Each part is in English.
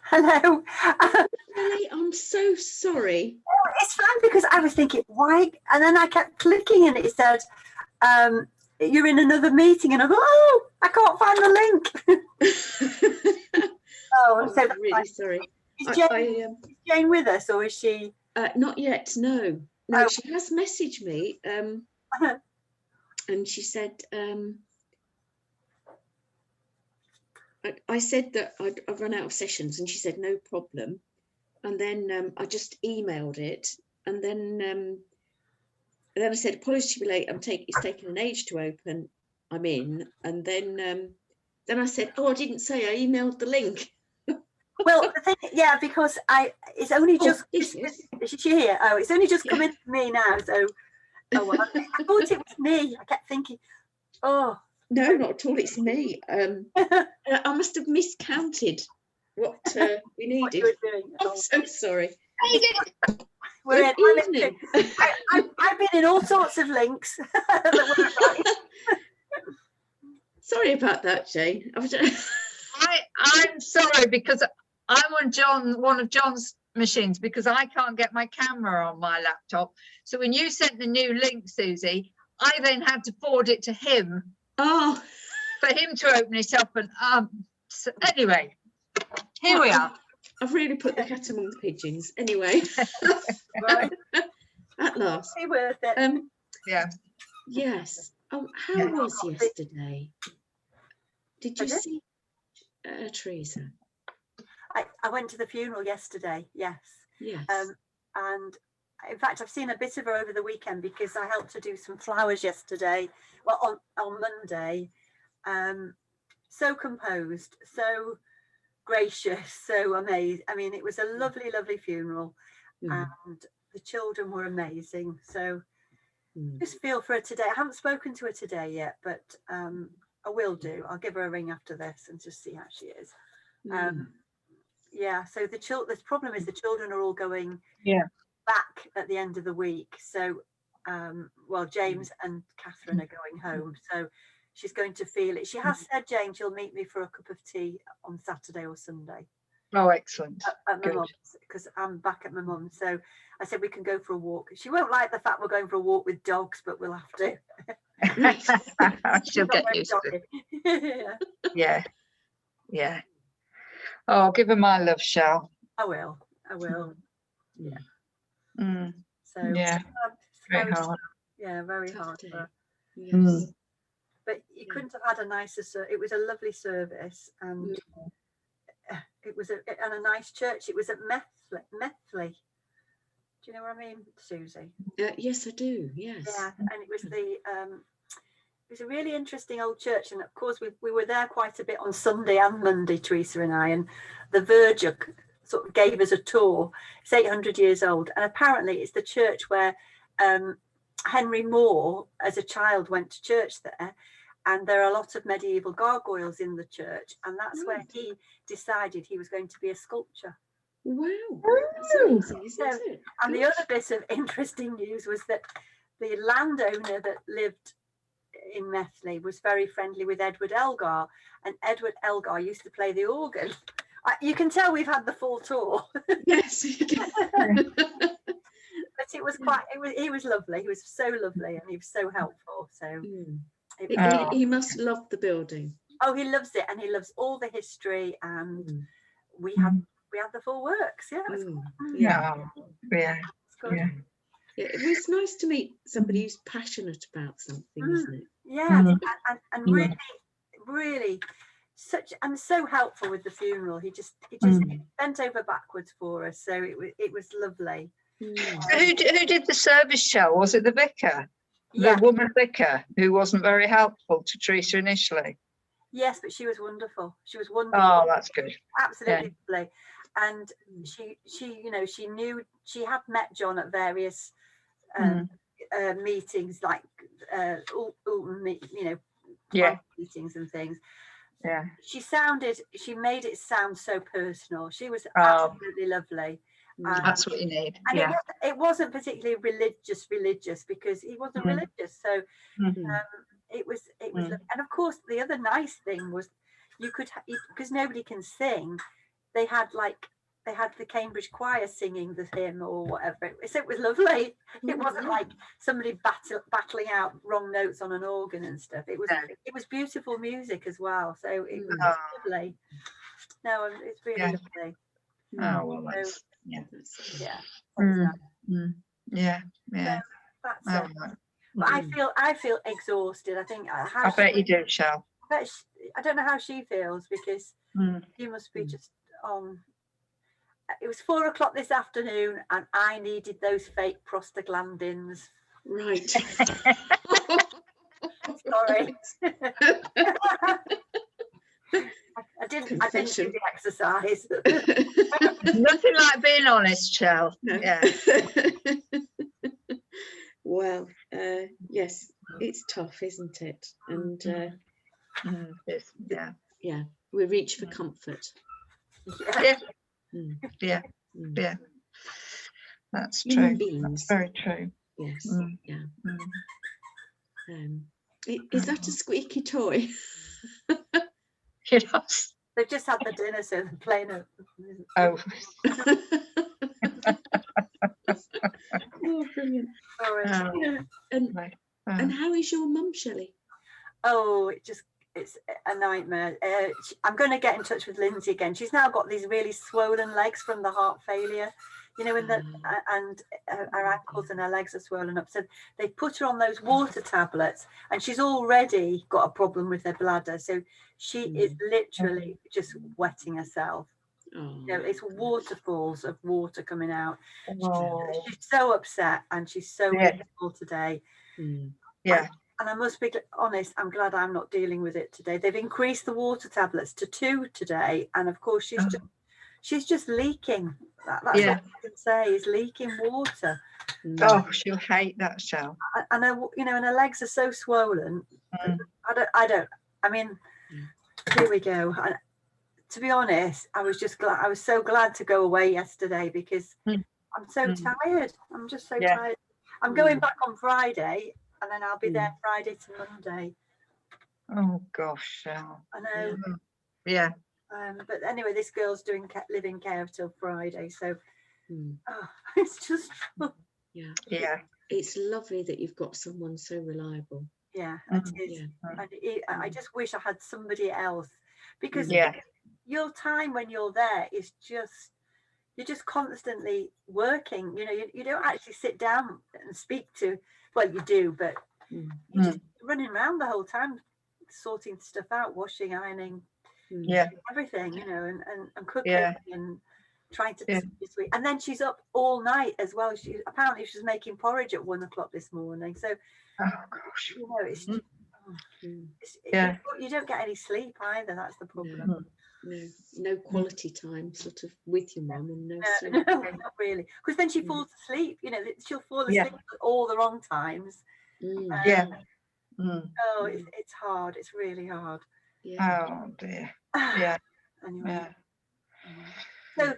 Hello. Really, I'm so sorry. It's fine because I was thinking, why? And then I kept clicking and it said, you're in another meeting. And I thought, oh, I can't find the link. I'm so really sorry. Is Jane with us or is she? Not yet, no. No, she has messaged me and she said, I said that I've run out of sessions, and she said no problem. And then I just emailed it, and then I said, apologies to be late. It's taken an age to open. I'm in, and then I said, oh, I didn't say I emailed the link. Well, the thing, yeah, because it's only just. Yes. Is she here? Oh, it's only just come in to me now. So, oh well, I thought it was me. I kept thinking, oh. No, not at all. It's me. I must have miscounted what we needed. What you were doing. I'm so sorry. We're Good evening. I've been in all sorts of links. Sorry about that, Jane. I'm sorry, because I'm on one of John's machines, because I can't get my camera on my laptop. So when you sent the new link, Susie, I then had to forward it to him. Oh, for him to open it up. And so anyway, here we are. I've really put the cat among the pigeons. Anyway, Right. At last. Be worth it. Yeah. Yes. Oh, how was yesterday? Did you see Teresa? I went to the funeral yesterday. Yes. Yes. And in fact, I've seen a bit of her over the weekend, because I helped her do some flowers yesterday. Well, on Monday. So composed, so gracious, so amazing. I mean, it was a lovely, lovely funeral, and the children were amazing. So just feel for her today. I haven't spoken to her today yet, but I will do. I'll give her a ring after this and just see how she is. Yeah. So the problem is the children are all going back at the end of the week. So, well, James and Catherine are going home. So she's going to feel it. She has said, Jane, she'll meet me for a cup of tea on Saturday or Sunday. Oh, excellent. At my mum's, because I'm back at my mum's. So I said we can go for a walk. She won't like the fact we're going for a walk with dogs, but we'll have to. She'll get used to it. Yeah. Oh, give her my love, Shell. I will. Yeah. So yeah. Very hard. Yeah, very hard. Yes. But you couldn't have had a nicer. It was a lovely service, and it was and a nice church. It was at Methley. Do you know what I mean, Susie? Yes, I do. Yes. Yeah, and it was it was a really interesting old church, and of course we were there quite a bit on Sunday and Monday, Teresa and I, and the verger sort of gave us a tour. It's 800 years old, and apparently it's the church where Henry Moore, as a child, went to church there, and there are a lot of medieval gargoyles in the church, and that's where he decided he was going to be a sculptor. Wow, that's amazing, isn't it? And the other bit of interesting news was that the landowner that lived in Methley was very friendly with Edward Elgar, and Edward Elgar used to play the organ. You can tell we've had the full tour. Yes. But it was he was lovely. He was so lovely, and he was so helpful. So he must love the building. Oh, he loves it, and he loves all the history, and we had the full works. Yeah, it was good. Yeah, it was nice to meet somebody who's passionate about something, isn't it? Yeah, and really so helpful with the funeral. He just bent over backwards for us, so it was lovely. Who did the service, Shell? Was it the vicar? Yeah. The woman vicar who wasn't very helpful to Teresa initially? Yes, but she was wonderful. She was wonderful. Oh, that's good. Absolutely lovely. And she knew, she had met John at various meetings, like meetings and things. Yeah. She made it sound so personal. She was absolutely lovely. That's what you need. And it wasn't particularly religious, because he wasn't religious. So it was lovely. And of course the other nice thing was you could, because nobody can sing, they had the Cambridge choir singing the hymn or whatever. So it was lovely. It wasn't like somebody battling out wrong notes on an organ and stuff. It was beautiful music as well. So it was lovely. No, it's really lovely. Oh well, that's So that's it. But I feel exhausted. I think I bet you do, Shell. I don't know how she feels, because You must be just on. It was 4 o'clock this afternoon, and I needed those fake prostaglandins. Right. Sorry. I didn't do the exercise. Nothing like being honest, Shell. No. Yeah. Well, yes, it's tough, isn't it? And yeah, we reach for comfort. Yeah. Mm. Yeah. Mm. Yeah. That's Human true. beings. That's very true. Yes. Mm. Yeah. Mm. Is that a squeaky toy? Yes. They've just had the dinner, so they're playing a. Oh. Oh, brilliant. Sorry. And how is your mum, Shelley? Oh, it's a nightmare. I'm going to get in touch with Lindsay again. She's now got these really swollen legs from the heart failure, you know, and her ankles and her legs are swollen up. So they put her on those water tablets, and she's already got a problem with her bladder. So she is literally just wetting herself. Oh, You know, it's waterfalls of water coming out. Oh. She's so upset, and she's so miserable today. Yeah. And I must be honest, I'm glad I'm not dealing with it today. They've increased the water tablets to 2 today, and of course she's just leaking. That's what I can say, is leaking water. Oh, she'll hate that, Shell. And you know, and her legs are so swollen. I mean, here we go. And to be honest, I was so glad to go away yesterday, because I'm so tired. I'm just so tired. I'm going back on Friday, and then I'll be there Friday to Monday. Oh gosh, Shell. I know. Yeah. But anyway, this girl's living care till Friday, so it's just yeah. It's lovely that you've got someone so reliable. Yeah, it is. And I just wish I had somebody else, because your time when you're there is just, you're just constantly working. You know, you don't actually sit down and speak to, well, you do, but you're just running around the whole time, sorting stuff out, washing, ironing, everything, you know, and cooking and trying to and then she's up all night as well. Apparently she's making porridge at 1 o'clock this morning, so you know, it's you don't get any sleep either. That's the problem. No quality time sort of with your mum, and no sleep. No, not really, because then she falls asleep, you know, she'll fall asleep at all the wrong times. Oh, it's hard, it's really hard. Oh dear. Anyway, so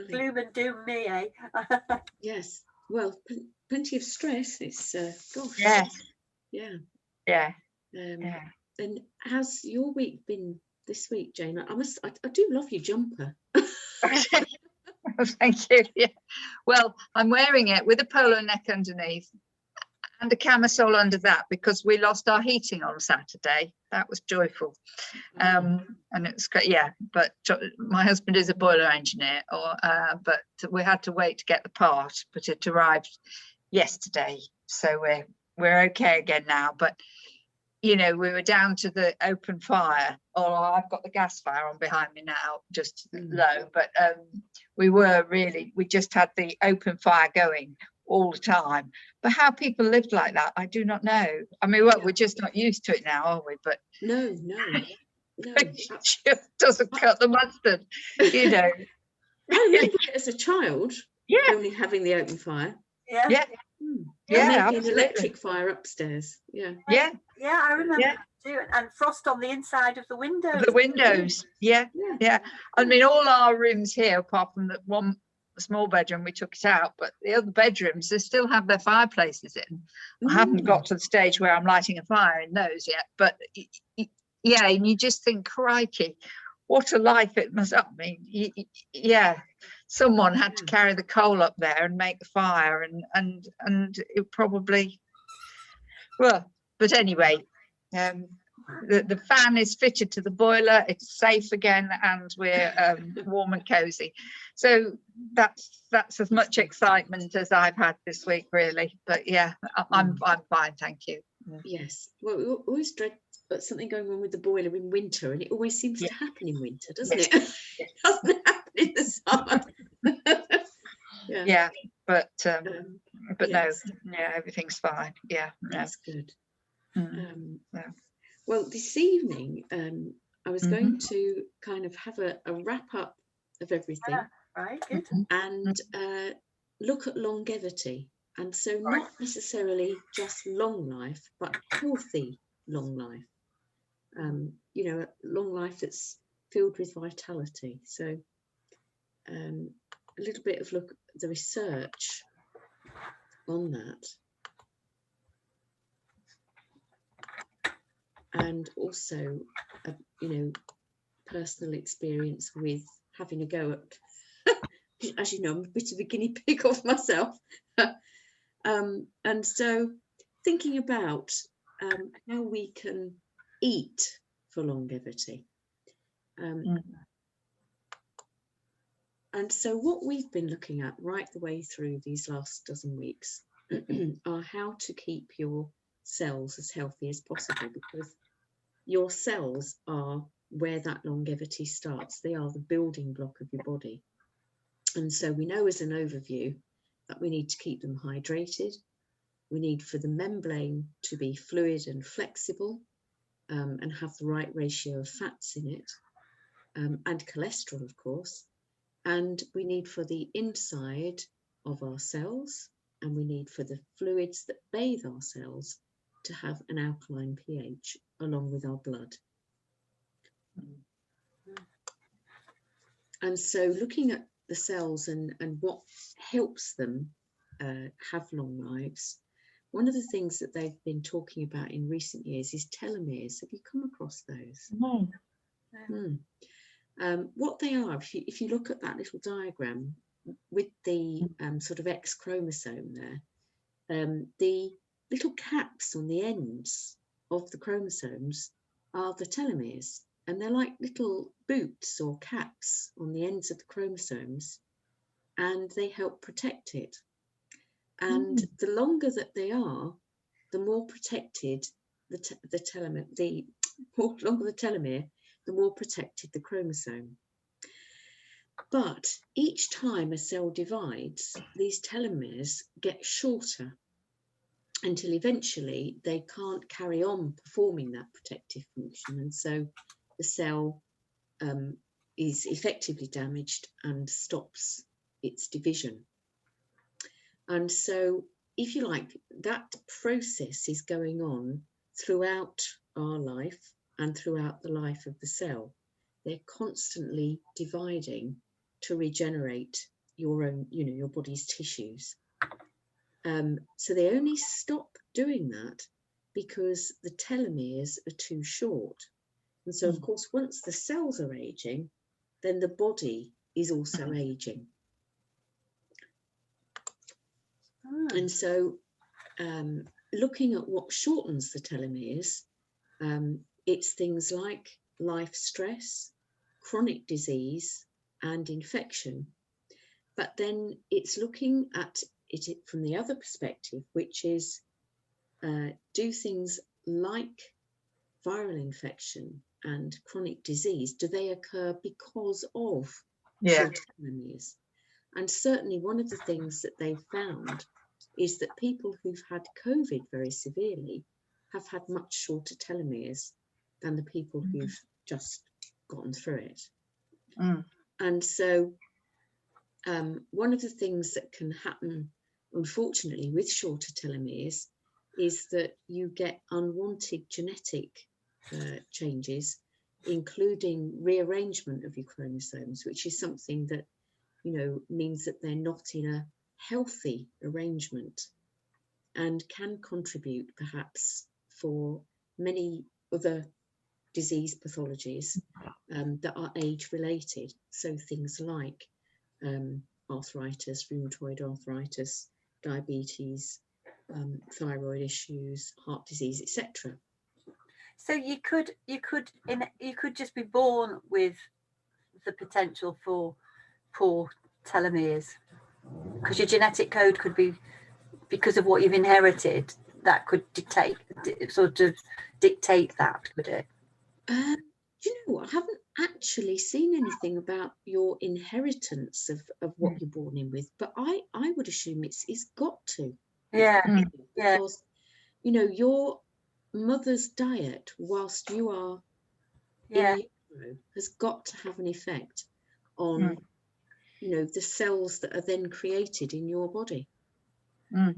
gloom and doom me, eh? Yes, well, plenty of stress. It's gosh. And how's your week been this week, Jane? I do love your jumper. Thank you. Yeah. Well, I'm wearing it with a polo neck underneath and a camisole under that, because we lost our heating on Saturday. That was joyful. And it's great, but my husband is a boiler engineer, but we had to wait to get the part, but it arrived yesterday, so we're okay again now. But you know, we were down to the open fire. I've got the gas fire on behind me now, just low, but we just had the open fire going all the time. But how people lived like that, I do not know. I mean, well, we're just not used to it now, are we? But no. It just doesn't cut the mustard, you know. I remember it as a child, only having the open fire. An electric fire upstairs. I remember too, and frost on the inside of the windows. Yeah. I mean, all our rooms here, apart from the one small bedroom, we took it out, but the other bedrooms, they still have their fireplaces in. I haven't got to the stage where I'm lighting a fire in those yet, but and you just think, crikey, what a life it must. I mean, someone had to carry the coal up there and make the fire, and it probably, well, but anyway, the fan is fitted to the boiler, it's safe again, and we're warm and cozy. So that's as much excitement as I've had this week, really. But I'm fine, thank you. Yes, well, we always dread something going on with the boiler in winter, and it always seems to happen in winter, doesn't Yes. it? It doesn't happen in the summer. Yeah, but no, yes, yeah, everything's fine. Yeah, no. that's good. Yeah. Well, this evening I was going to kind of have a wrap up of everything, Right, good. and look at longevity. And so not necessarily just long life, but healthy long life. You know, a long life that's filled with vitality. So a little bit of look at the research on that. And also, you know, personal experience with having a go at, as you know, I'm a bit of a guinea pig of myself. And so thinking about how we can eat for longevity. And so what we've been looking at right the way through these last dozen weeks are how to keep your cells as healthy as possible, because your cells are where that longevity starts. They are the building block of your body. And so we know as an overview that we need to keep them hydrated. We need for the membrane to be fluid and flexible and have the right ratio of fats in it, and cholesterol, of course. And we need for the inside of our cells, and we need for the fluids that bathe our cells to have an alkaline pH along with our blood. And so looking at the cells and what helps them have long lives, one of the things that they've been talking about in recent years is telomeres. Have you come across those? No. What they are, if you look at that little diagram with the sort of X chromosome there, the little caps on the ends of the chromosomes are the telomeres, and they're like little boots or caps on the ends of the chromosomes, and they help protect it. And the longer that they are, the more protected the telomere, the longer the telomere, the more protected the chromosome. But each time a cell divides, these telomeres get shorter until eventually they can't carry on performing that protective function. And so the cell is effectively damaged and stops its division. And so, if you like, that process is going on throughout our life and throughout the life of the cell. They're constantly dividing to regenerate your own, you know, your body's tissues. So they only stop doing that because the telomeres are too short. And so, of course, once the cells are aging, then the body is also aging. And so looking at what shortens the telomeres, it's things like life stress, chronic disease, and infection. But then it's looking at it from the other perspective, which is do things like viral infection and chronic disease, do they occur because of short telomeres? And certainly one of the things that they've found is that people who've had COVID very severely have had much shorter telomeres than the people who've just gotten through it. And so one of the things that can happen, unfortunately, with shorter telomeres is that you get unwanted genetic changes, including rearrangement of your chromosomes, which is something that, you know, means that they're not in a healthy arrangement and can contribute perhaps for many other disease pathologies that are age related. So things like arthritis, rheumatoid arthritis, diabetes, thyroid issues, heart disease, etc. So you could just be born with the potential for poor telomeres, because your genetic code could be, because of what you've inherited, that could dictate that, could it? You know, I haven't actually seen anything about your inheritance of what you're born in with, but I would assume it's got to. Yeah. Because, you know, your mother's diet whilst you are in utero has got to have an effect on, you know, the cells that are then created in your body. And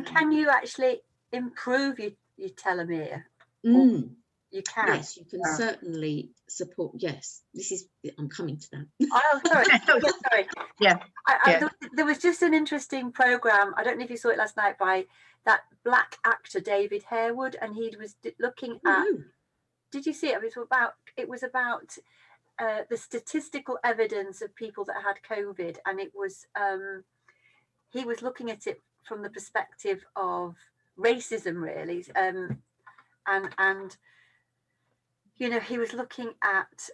can you actually improve your telomere? You can. Yes, you can certainly support. Yes, I'm coming to that. Oh, sorry. Sorry. Yeah. There was just an interesting program. I don't know if you saw it last night, by that black actor David Harewood, and he was looking at. Did you see it? It was about the statistical evidence of people that had COVID, and it was he was looking at it from the perspective of racism, really, and you know, he was looking at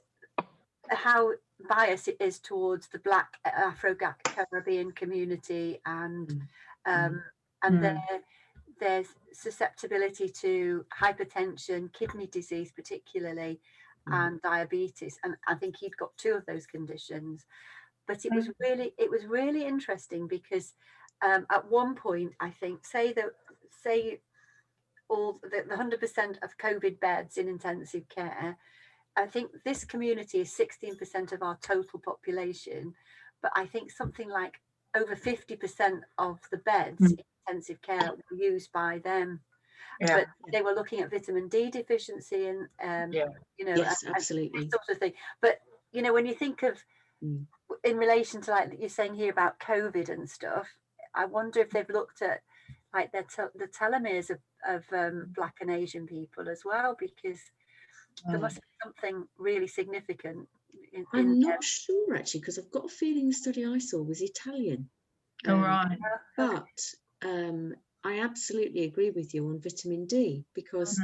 how biased it is towards the Black Afro-Caribbean community, and their susceptibility to hypertension, kidney disease particularly, and diabetes. And I think he'd got 2 of those conditions. But it was really interesting, because at one point, I think, say all the 100% of COVID beds in intensive care, I think this community is 16% of our total population, but I think something like over 50% of the beds in intensive care were used by them. But they were looking at vitamin D deficiency and you know, yes, absolutely, and sort of thing. But you know, when you think of in relation to, like you're saying here about COVID and stuff, I wonder if they've looked at like the telomeres of Black and Asian people as well, because there must be something really significant. I'm not sure actually, because I've got a feeling the study I saw was Italian. Right. But I absolutely agree with you on vitamin D, because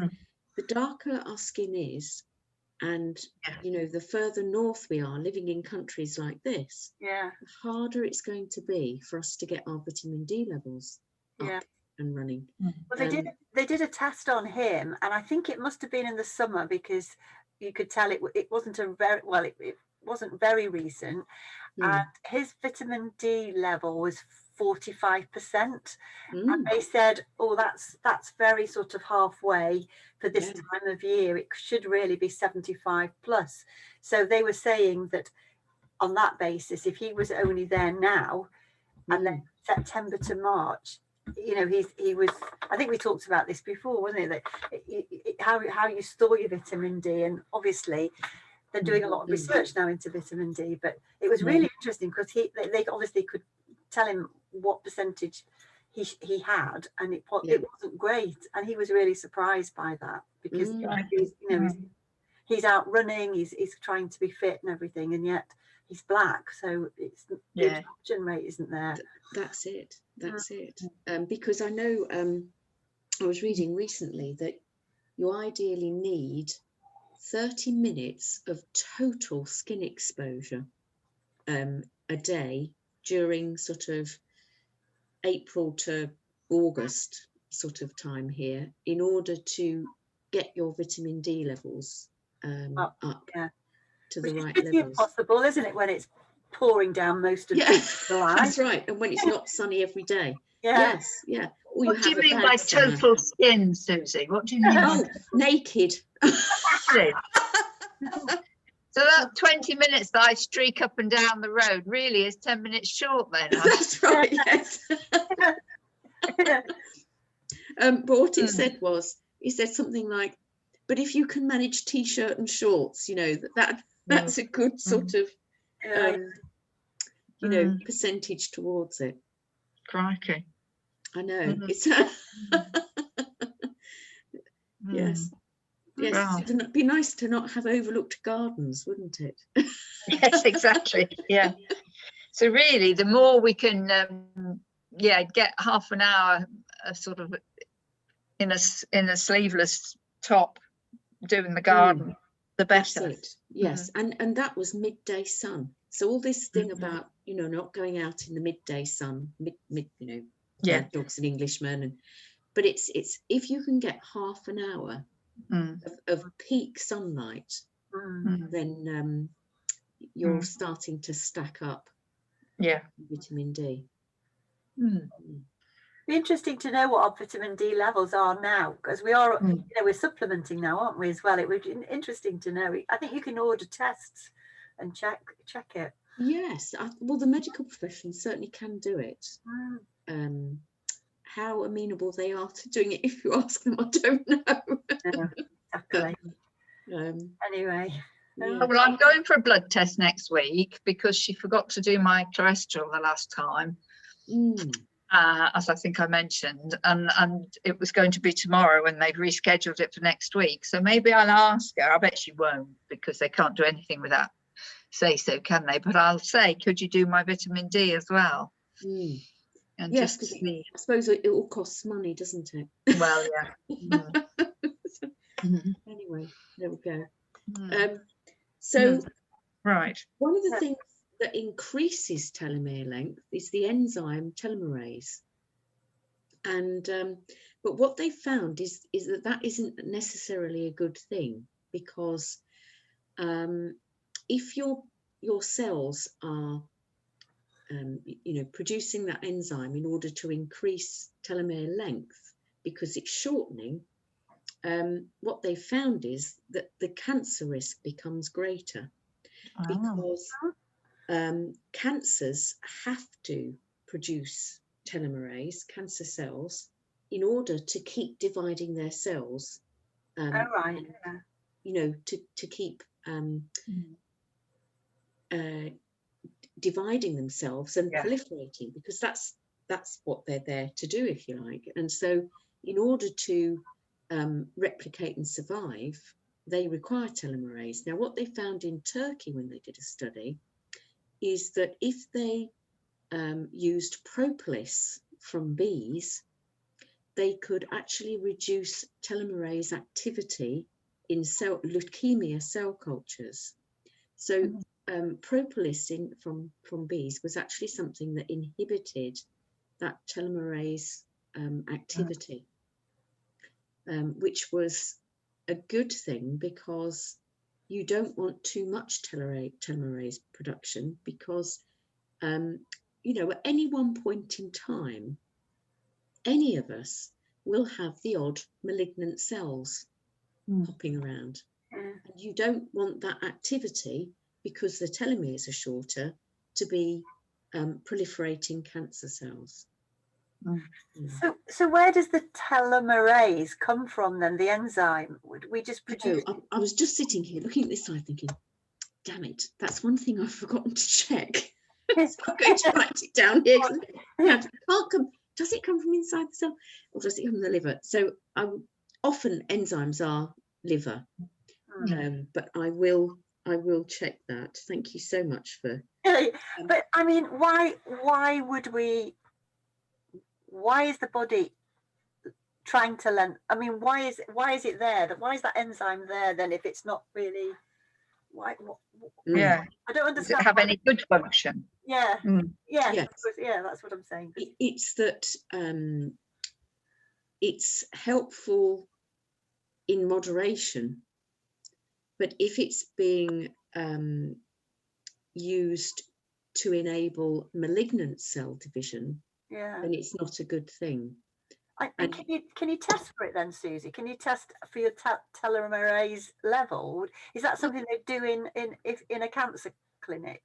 the darker our skin is, and you know, the further north we are living in countries like this, the harder it's going to be for us to get our vitamin D levels up and running. Well, they did a test on him, and I think it must have been in the summer, because you could tell it wasn't it wasn't very recent, and his vitamin D level was 45%, and they said, oh, that's very sort of halfway for this time of year. It should really be 75 plus. So they were saying that on that basis, if he was only there now, and then September to March, you know, he was, I think we talked about this before, wasn't it, that how you store your vitamin D, and obviously they're doing a lot of research now into vitamin D, but it was really interesting, because they obviously could tell him what percentage he had, and it wasn't great, and he was really surprised by that, because he's out running, he's trying to be fit and everything, and yet he's Black, so it's the absorption rate isn't there. That's it. Because I know I was reading recently that you ideally need 30 minutes of total skin exposure a day during sort of April to August sort of time here, in order to get your vitamin D levels up to the right levels. It's impossible, isn't it, when it's pouring down most of July? That's right, and when it's not sunny every day. Yes. What do you mean by total skin, Susie? What do you mean? Oh, naked. So that 20 minutes that I streak up and down the road really is 10 minutes short then. That's right, yes. But what he said was, he said something like, but if you can manage t-shirt and shorts, you know, that's a good sort of, you know, percentage towards it. Crikey. I know. It's yes. Yes, wow. It'd be nice to not have overlooked gardens, wouldn't it? Yes, exactly. Yeah. So really, the more we can, get half an hour sort of in a sleeveless top doing the garden, the better. That's it. Yes, and that was midday sun. So all this thing about, not going out in the midday sun, you know, dogs and Englishmen, and but it's if you can get half an hour Mm. of peak sunlight, Mm. then you're starting to stack up Yeah. vitamin D. Be interesting to know what our vitamin D levels are now, because we are, you know, we're supplementing now, aren't we, as well? It would be interesting to know. I think you can order tests and check it. Yes, well, the medical profession certainly can do it. How amenable they are to doing it, if you ask them, I don't know. Exactly. Anyway. Yeah. Well, I'm going for a blood test next week because she forgot to do my cholesterol the last time. As I think I mentioned, and it was going to be tomorrow, and they've rescheduled it for next week. So maybe I'll ask her. I bet she won't, because they can't do anything without say so, can they? But I'll say, could you do my vitamin D as well? And yes, just see. I suppose it all costs money, doesn't it? Well, yeah. Anyway, there we go. So right, one of the things that increases telomere length is the enzyme telomerase. And but what they found is that isn't necessarily a good thing, because if your cells are producing that enzyme in order to increase telomere length because it's shortening, what they found is that the cancer risk becomes greater, because cancers have to produce telomerase, cancer cells, in order to keep dividing their cells. To keep dividing themselves and proliferating, because that's what they're there to do, if you like. And so in order to replicate and survive, they require telomerase. Now, what they found in Turkey when they did a study is that if they used propolis from bees, they could actually reduce telomerase activity in leukemia cell cultures. So propolis from bees was actually something that inhibited that telomerase activity, which was a good thing, because you don't want too much telomerase production, because at any one point in time, any of us will have the odd malignant cells hopping around. And you don't want that activity, because the telomeres are shorter, to be proliferating cancer cells. So where does the telomerase come from then, the enzyme? Would we just produce? I was just sitting here looking at this side thinking, damn it, that's one thing I've forgotten to check. So I'm going to write it down here. Does it come from inside the cell, or does it come from the liver? So often enzymes are liver, but I will check that. Thank you so much for. But I mean, why is the body trying to learn? I mean, why is it there? Why is that enzyme there then, if it's not really? Why? Yeah, I don't understand. Does it have any good function? Yeah. Yes. Yeah, that's what I'm saying. It's that it's helpful in moderation, but if it's being used to enable malignant cell division, then it's not a good thing. And can you test for it then, Susie? Can you test for your telomerase level? Is that something they do in a cancer clinic?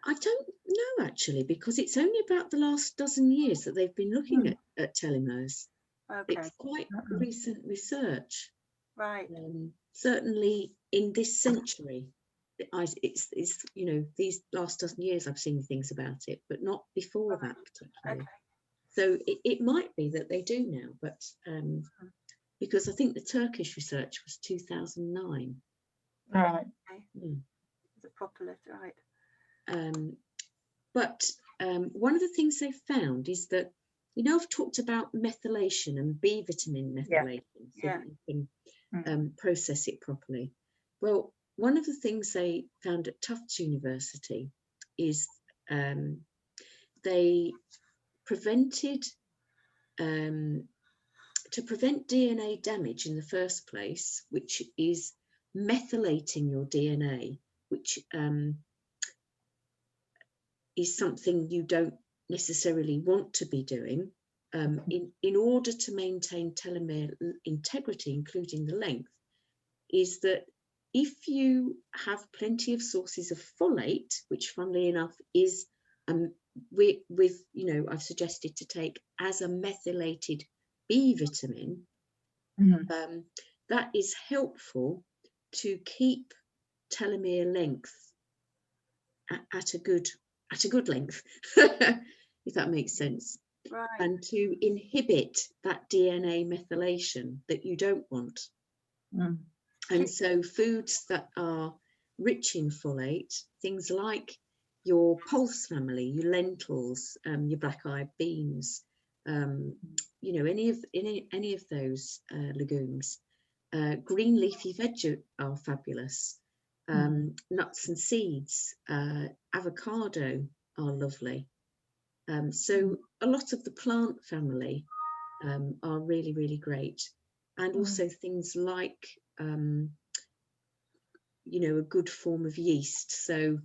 I don't know, actually, because it's only about the last dozen years that they've been looking at telomeres. Okay. It's quite recent research. Right. Certainly in this century, it's these last dozen years I've seen things about it, but not before that particularly. Okay. So it might be that they do now, but because I think the Turkish research was 2009. Right. Okay. The propolis, right. But one of the things they found is that, I've talked about methylation and B vitamin methylation, so that you can process it properly. Well, one of the things they found at Tufts University is they prevented to prevent DNA damage in the first place, which is methylating your DNA, which is something you don't necessarily want to be doing, in order to maintain telomere integrity, including the length, is that if you have plenty of sources of folate, which funnily enough is with I've suggested to take as a methylated B vitamin, that is helpful to keep telomere length at a good length, if that makes sense. Right. And to inhibit that DNA methylation that you don't want. And so foods that are rich in folate, things like your pulse family, your lentils, your black-eyed beans, any of those legumes, green leafy veg are fabulous. Nuts and seeds, avocado are lovely. So a lot of the plant family are really, really great. And also things like, a good form of yeast. So,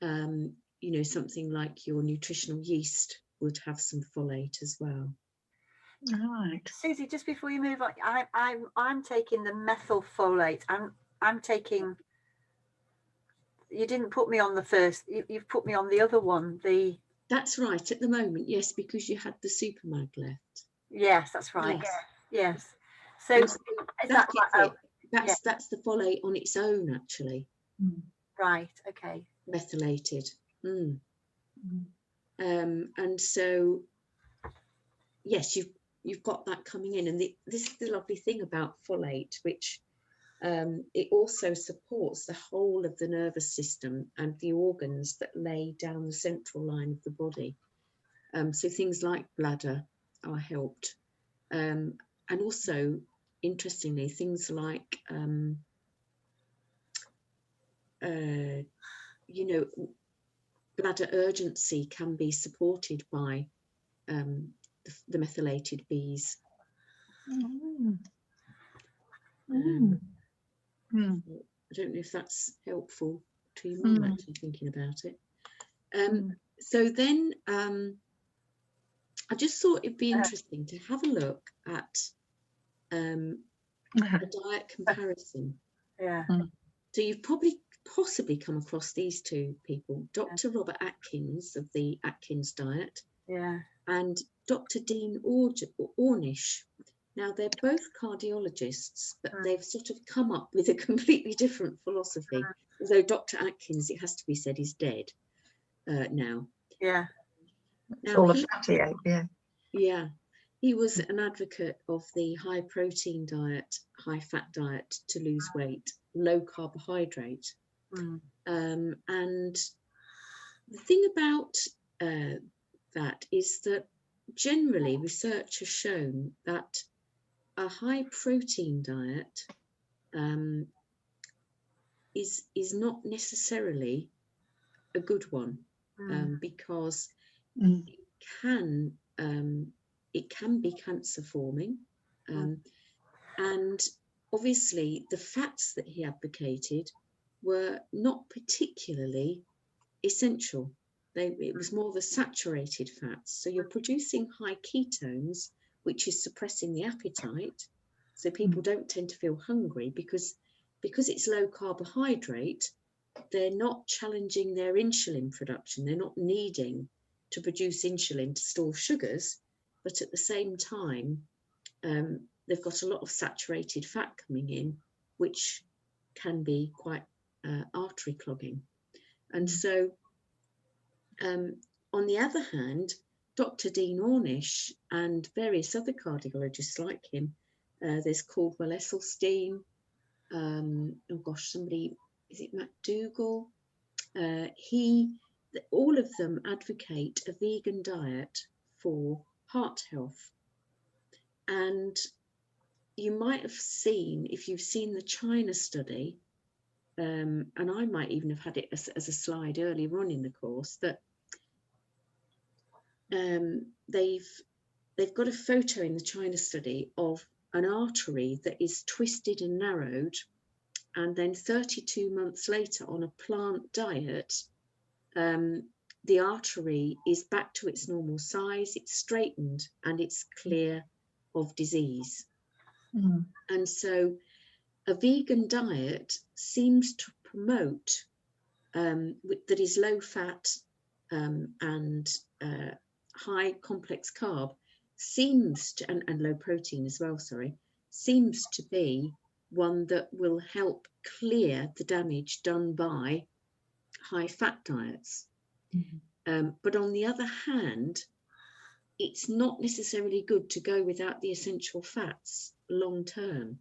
something like your nutritional yeast would have some folate as well. Right. Susie, just before you move on, I'm taking the methylfolate. I'm taking. You didn't put me on the first. You've put me on the other one. That's right. At the moment, yes, because you had the Supermag left. Yes, that's right. Yes. So And is that that's the folate on its own, actually. Right. Okay. Methylated. And so, yes, you've got that coming in, and this is the lovely thing about folate, which it also supports the whole of the nervous system and the organs that lay down the central line of the body. So things like bladder are helped, and also, interestingly, things like bladder urgency can be supported by the methylated Bs. I don't know if that's helpful to you, Mum, actually thinking about it. So then I just thought it'd be interesting to have a look at a diet comparison. Yeah. So you've possibly come across these two people, Dr. Robert Atkins of the Atkins diet, and Dr. Dean Ornish. Now, they're both cardiologists, but they've sort of come up with a completely different philosophy. Although Dr. Atkins, it has to be said, is dead now. Yeah. Now, Yeah. He was an advocate of the high protein diet, high fat diet to lose weight, low carbohydrate. And the thing about that is that generally research has shown that a high protein diet is not necessarily a good one, because it can be cancer forming, and obviously the fats that he advocated were not particularly essential. It was more the saturated fats. So you're producing high ketones, which is suppressing the appetite. So people don't tend to feel hungry because it's low carbohydrate. They're not challenging their insulin production. They're not needing to produce insulin to store sugars, but at the same time, they've got a lot of saturated fat coming in, which can be quite artery clogging. And so, on the other hand, Dr. Dean Ornish and various other cardiologists like him, there's Caldwell Esselstyn, is it McDougall? All of them advocate a vegan diet for heart health. And you might have seen, if you've seen the China study, and I might even have had it as a slide earlier on in the course, that they've they've got a photo in the China study of an artery that is twisted and narrowed, and then 32 months later on a plant diet, the artery is back to its normal size, it's straightened, and it's clear of disease. And so a vegan diet seems to promote that is low fat and high complex carb, seems to, and low protein as well, sorry, seems to be one that will help clear the damage done by high fat diets. But on the other hand, it's not necessarily good to go without the essential fats long term.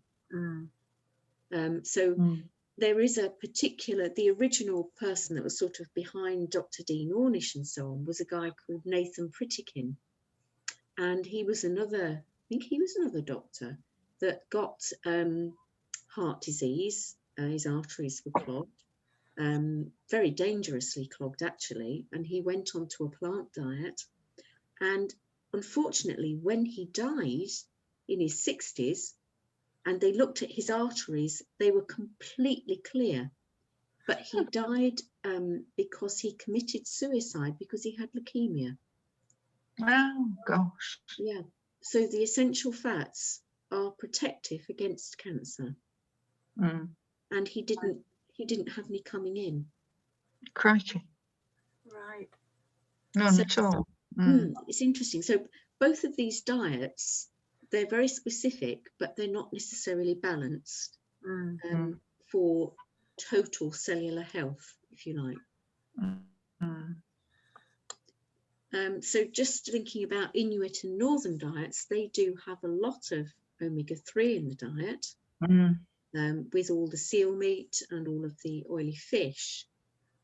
There is a particular, the original person that was sort of behind Dr. Dean Ornish and so on was a guy called Nathan Pritikin. And he was another, I think he was another doctor that got heart disease. His arteries were clogged, very dangerously clogged actually. And he went on to a plant diet. And unfortunately, when he died in his 60s, and they looked at his arteries, they were completely clear. But he died because he committed suicide because he had leukemia. Oh, gosh. Yeah. So the essential fats are protective against cancer. And he didn't have any coming in. Crikey. Right. None at all. It's interesting. So both of these diets, they're very specific, but they're not necessarily balanced for total cellular health, if you like. So just thinking about Inuit and Northern diets, they do have a lot of omega-3 in the diet, with all the seal meat and all of the oily fish.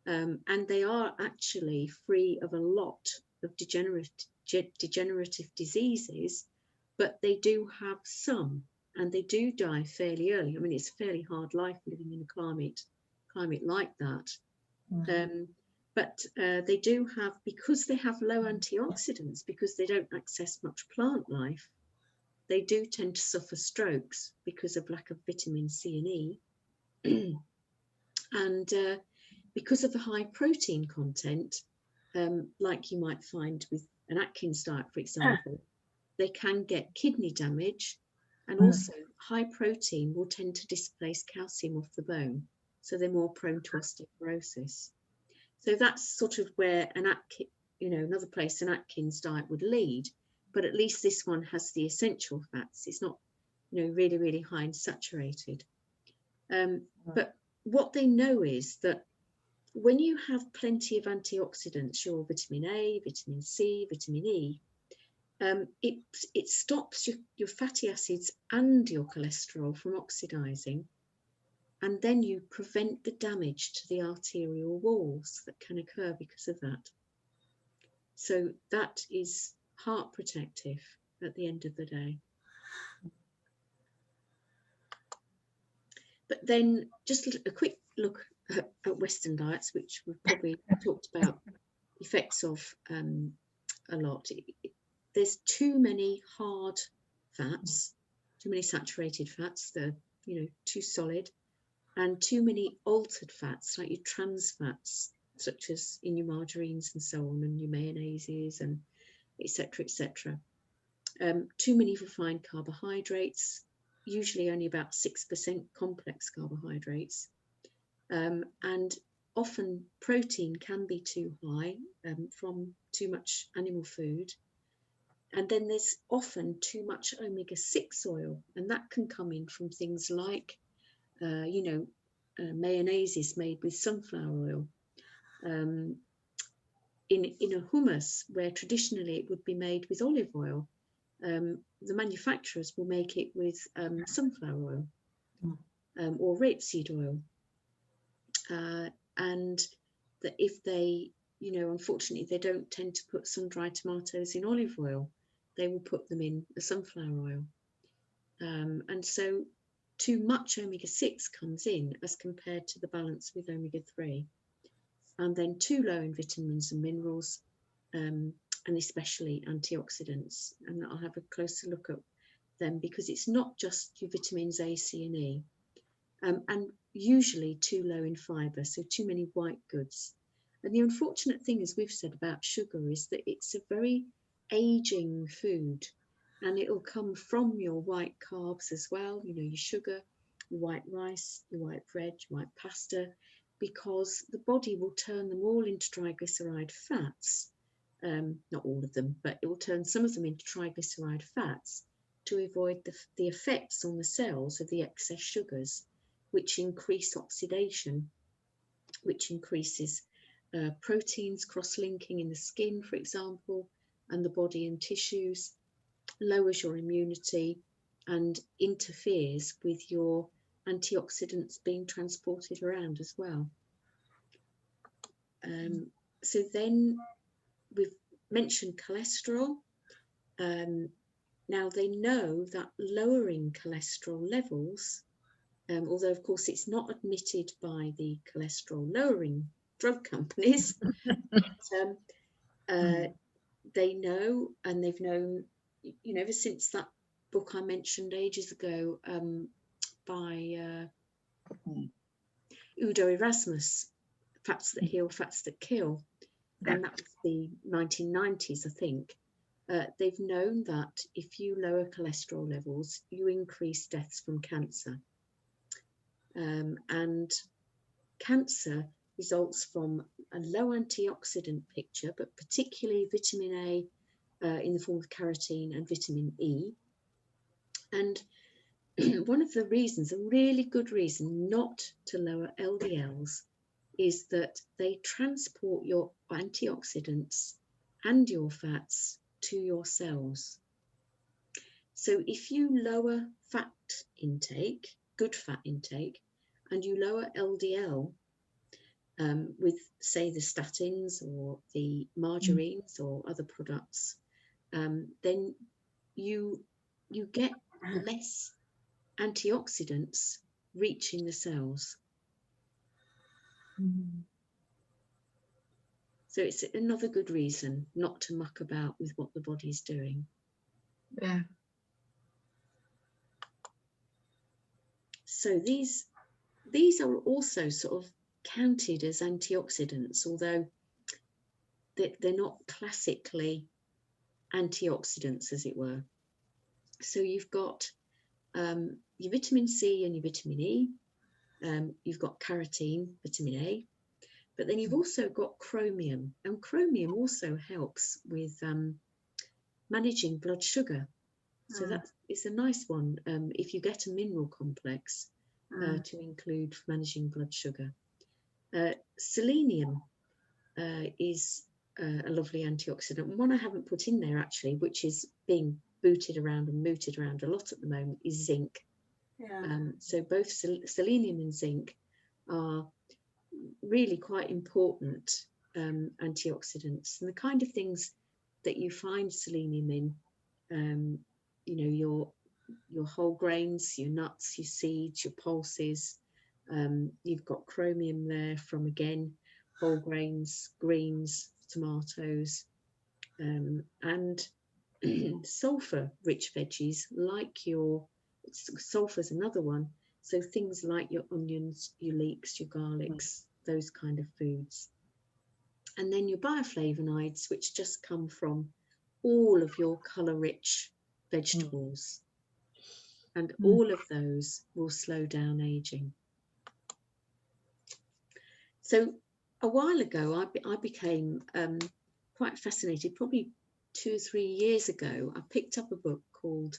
And they are actually free of a lot of degenerative diseases, but they do have some, and they do die fairly early. I mean, it's a fairly hard life living in a climate like that. But they do have, because they have low antioxidants, because they don't access much plant life, they do tend to suffer strokes because of lack of vitamin C and E. And because of the high protein content, like you might find with an Atkins diet, for example, they can get kidney damage, and also high protein will tend to displace calcium off the bone, so they're more prone to osteoporosis. So that's sort of where another place an Atkins diet would lead, but at least this one has the essential fats. It's not, really, really high and saturated. But what they know is that when you have plenty of antioxidants, your vitamin A, vitamin C, vitamin E, it stops your fatty acids and your cholesterol from oxidizing, and then you prevent the damage to the arterial walls that can occur because of that. So that is heart protective at the end of the day. But then just a quick look at Western diets, which we've probably talked about effects of a lot. There's too many hard fats, too many saturated fats, they're too solid, and too many altered fats, like your trans fats, such as in your margarines and so on, and your mayonnaises, and etc., etc. Too many refined carbohydrates, usually only about 6% complex carbohydrates, and often protein can be too high from too much animal food. And then there's often too much omega-6 oil, and that can come in from things like, mayonnaises made with sunflower oil. In a hummus, where traditionally it would be made with olive oil, the manufacturers will make it with sunflower oil or rapeseed oil. And that if they, unfortunately, they don't tend to put sun-dried tomatoes in olive oil, they will put them in a sunflower oil. And so too much omega-6 comes in as compared to the balance with omega-3. And then too low in vitamins and minerals, and especially antioxidants. And I'll have a closer look at them, because it's not just your vitamins A, C and E, and usually too low in fibre, so too many white goods. And the unfortunate thing, as we've said about sugar, is that it's a very aging food, and it'll come from your white carbs as well, you know, your sugar, your white rice, your white bread, your white pasta, because the body will turn them all into triglyceride fats. Not all of them, but it will turn some of them into triglyceride fats to avoid the effects on the cells of the excess sugars, which increase oxidation, which increases proteins cross-linking in the skin, for example, and the body and tissues, lowers your immunity and interferes with your antioxidants being transported around as well. So then we've mentioned cholesterol. Now they know that lowering cholesterol levels, although of course it's not admitted by the cholesterol lowering drug companies, but, they know, and they've known, you know, ever since that book I mentioned ages ago by Udo Erasmus, Fats That Heal, Fats That Kill, and that was the 1990s, I think. They've known that if you lower cholesterol levels, you increase deaths from cancer. And cancer results from a low antioxidant picture, but particularly vitamin A in the form of carotene and vitamin E. And one of the reasons, a really good reason not to lower LDLs, is that they transport your antioxidants and your fats to your cells. So if you lower fat intake, good fat intake, and you lower LDL with, say, the statins or the margarines or other products, then you get less antioxidants reaching the cells. So it's another good reason not to muck about with what the body's doing. Yeah. So these are also sort of counted as antioxidants, although they're not classically antioxidants, as it were. So you've got your vitamin C and your vitamin E, you've got carotene, vitamin A, but then you've also got chromium, and chromium also helps with managing blood sugar. So it's a nice one if you get a mineral complex to include for managing blood sugar. Selenium is a lovely antioxidant, and one I haven't put in there actually, which is being booted around and mooted around a lot at the moment, is zinc. So both selenium and zinc are really quite important antioxidants, and the kind of things that you find selenium in, you know, your whole grains, your nuts, your seeds, your pulses. You've got chromium there from, again, whole grains, greens, tomatoes, and sulfur-rich veggies like sulfur's another one. So things like your onions, your leeks, your garlics, those kind of foods. And then your bioflavonoids, which just come from all of your colour-rich vegetables. And all of those will slow down aging. So a while ago, I became quite fascinated. Probably 2 or 3 years ago, I picked up a book called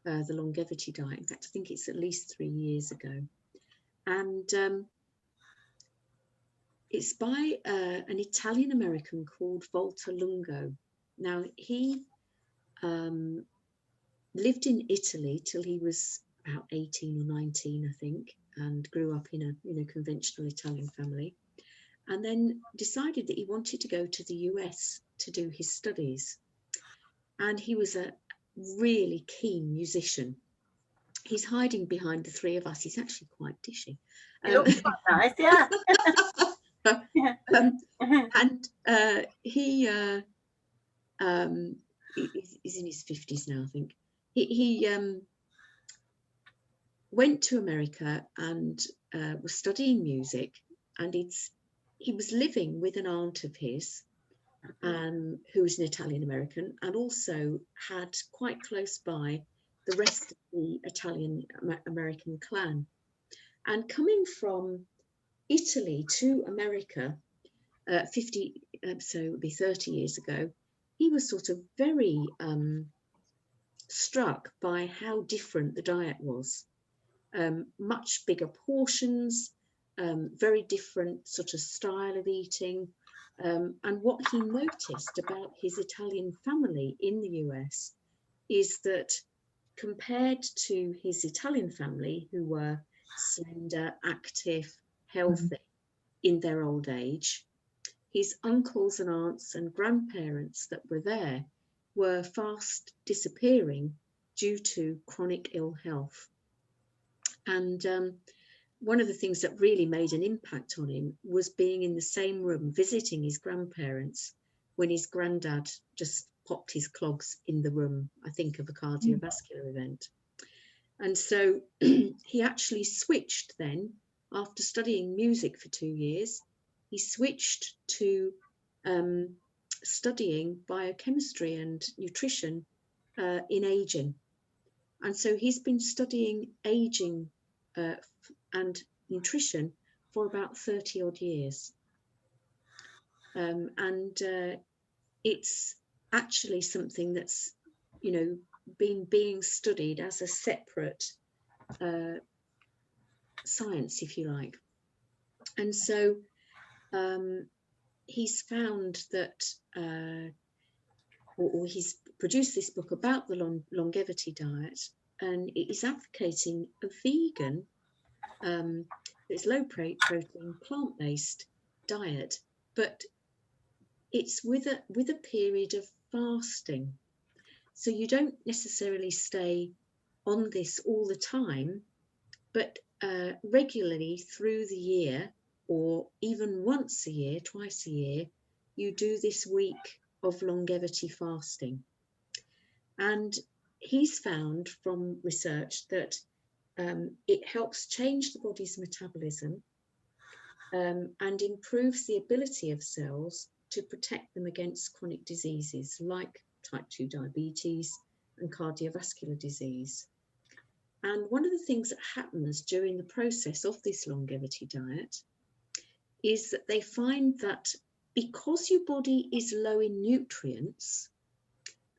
The Longevity Diet. In fact, I think it's at least 3 years ago. And it's by an Italian American called Walter Lungo. Now, he lived in Italy till he was about 18 or 19, I think, and grew up in a conventional Italian family, and then decided that he wanted to go to the US to do his studies. And he was a really keen musician. He's hiding behind the three of us. He's actually quite dishy. It looks quite nice, yeah. And he he's in his 50s now, I think. He went to America and was studying music, and he was living with an aunt of his who was an Italian American, and also had quite close by the rest of the Italian American clan. And coming from Italy to America so it would be 30 years ago, he was sort of very struck by how different the diet was. Much bigger portions, very different sort of style of eating. And what he noticed about his Italian family in the US is that compared to his Italian family, who were slender, active, healthy in their old age, his uncles and aunts and grandparents that were there were fast disappearing due to chronic ill health. And one of the things that really made an impact on him was being in the same room, visiting his grandparents, when his granddad just popped his clogs in the room, I think, of a cardiovascular event. And so he actually switched then, after studying music for 2 years, he switched to studying biochemistry and nutrition in aging. And so he's been studying aging and nutrition for about 30 odd years. And it's actually something that's, you know, been being studied as a separate science, if you like. And so he's found that, or he's produced this book about the longevity diet, and it is advocating a vegan, it's low protein, plant-based diet, but it's with a period of fasting. So you don't necessarily stay on this all the time, but regularly through the year, or even once a year, twice a year, you do this week of longevity fasting. And he's found from research that it helps change the body's metabolism and improves the ability of cells to protect them against chronic diseases like type 2 diabetes and cardiovascular disease. And one of the things that happens during the process of this longevity diet is that they find that because your body is low in nutrients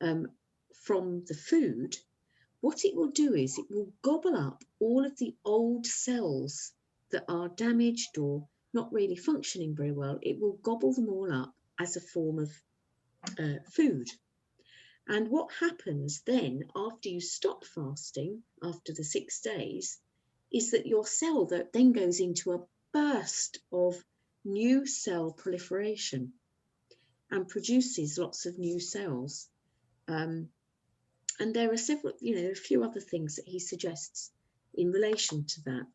from the food, what it will do is it will gobble up all of the old cells that are damaged or not really functioning very well. It will gobble them all up as a form of food. And what happens then after you stop fasting, after the 6 days, is that your cell that then goes into a burst of new cell proliferation and produces lots of new cells. And there are several, a few other things that he suggests in relation to that.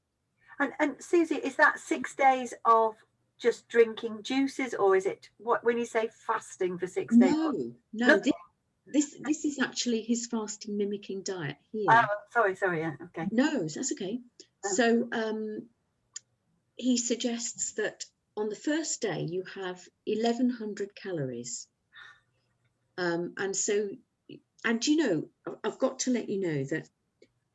And Susie, is that 6 days of just drinking juices, or is it what when you say fasting for 6 days? No. This is actually his fasting mimicking diet here. Oh, sorry. Yeah, okay. No, that's okay. So he suggests that on the first day you have 1,100 calories. And I've got to let you know that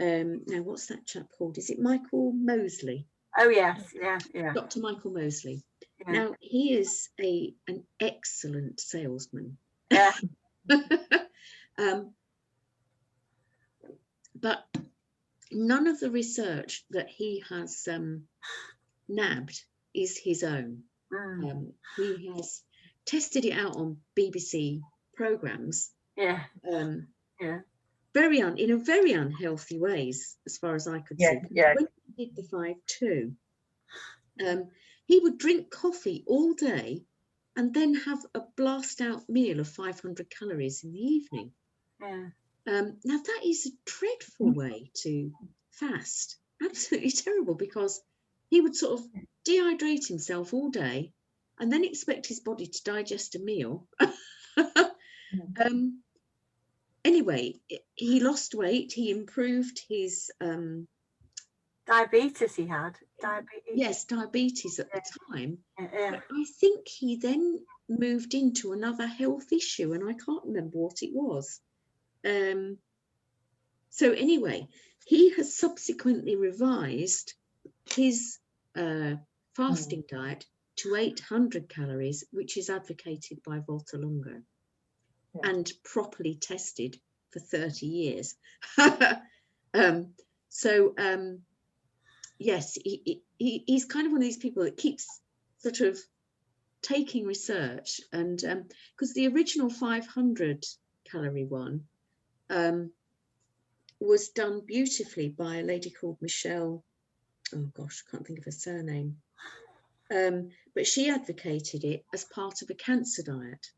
now what's that chap called? Is it Michael Mosley? Oh yes, yeah. Dr. Michael Mosley. Yeah. Now he is an excellent salesman. Yeah. But none of the research that he has nabbed is his own. He has tested it out on BBC programs. Yeah. In a very unhealthy ways, as far as I could see. Yeah. When he did the 5-2, he would drink coffee all day and then have a blast out meal of 500 calories in the evening. Yeah. Now that is a dreadful way to fast, absolutely terrible, because he would sort of dehydrate himself all day and then expect his body to digest a meal Anyway, he lost weight. He improved his diabetes. He had diabetes. Yes, diabetes at the time. Yeah. But I think he then moved into another health issue, and I can't remember what it was. So anyway, he has subsequently revised his fasting diet to 800 calories, which is advocated by Volta Lungo and properly tested for 30 years. Yes, he's kind of one of these people that keeps sort of taking research, and because the original 500 calorie one was done beautifully by a lady called Michelle, oh gosh, I can't think of her surname, but she advocated it as part of a cancer diet,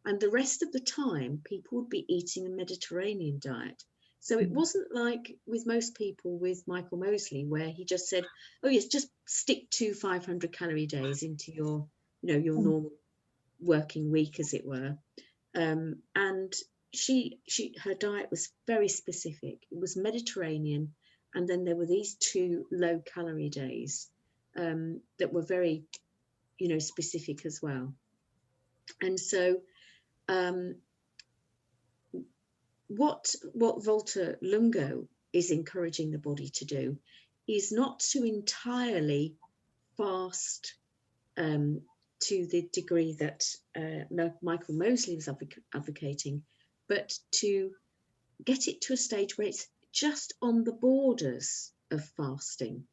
and the rest of the time people would be eating a Mediterranean diet. So it wasn't like with most people with Michael Mosley, where he just said, oh yes, just stick to 500 calorie days into your, you know, your normal working week, as it were. And her diet was very specific. It was Mediterranean. And then there were these 2 low calorie days that were very, you know, specific as well. And so what Volta Lungo is encouraging the body to do is not to entirely fast to the degree that Michael Mosley was advocating, but to get it to a stage where it's just on the borders of fasting.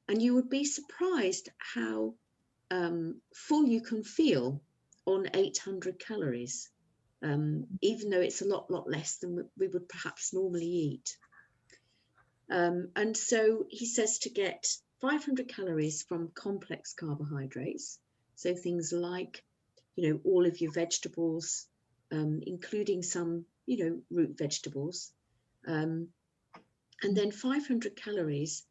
And you would be surprised how full you can feel on 800 calories. Even though it's a lot less than we would perhaps normally eat. And so he says to get 500 calories from complex carbohydrates, so things like, you know, all of your vegetables, including some, you know, root vegetables, and then 500 calories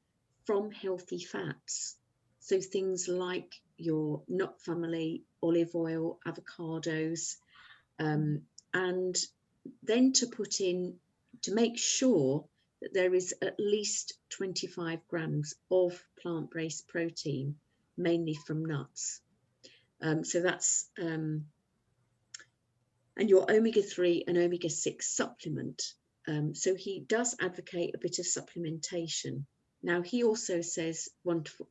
from healthy fats, so things like your nut family, olive oil, avocados, and then to put in, to make sure that there is at least 25 grams of plant-based protein, mainly from nuts. So that's, and your omega-3 and omega-6 supplement. So he does advocate a bit of supplementation. Now, he also says, wonderful,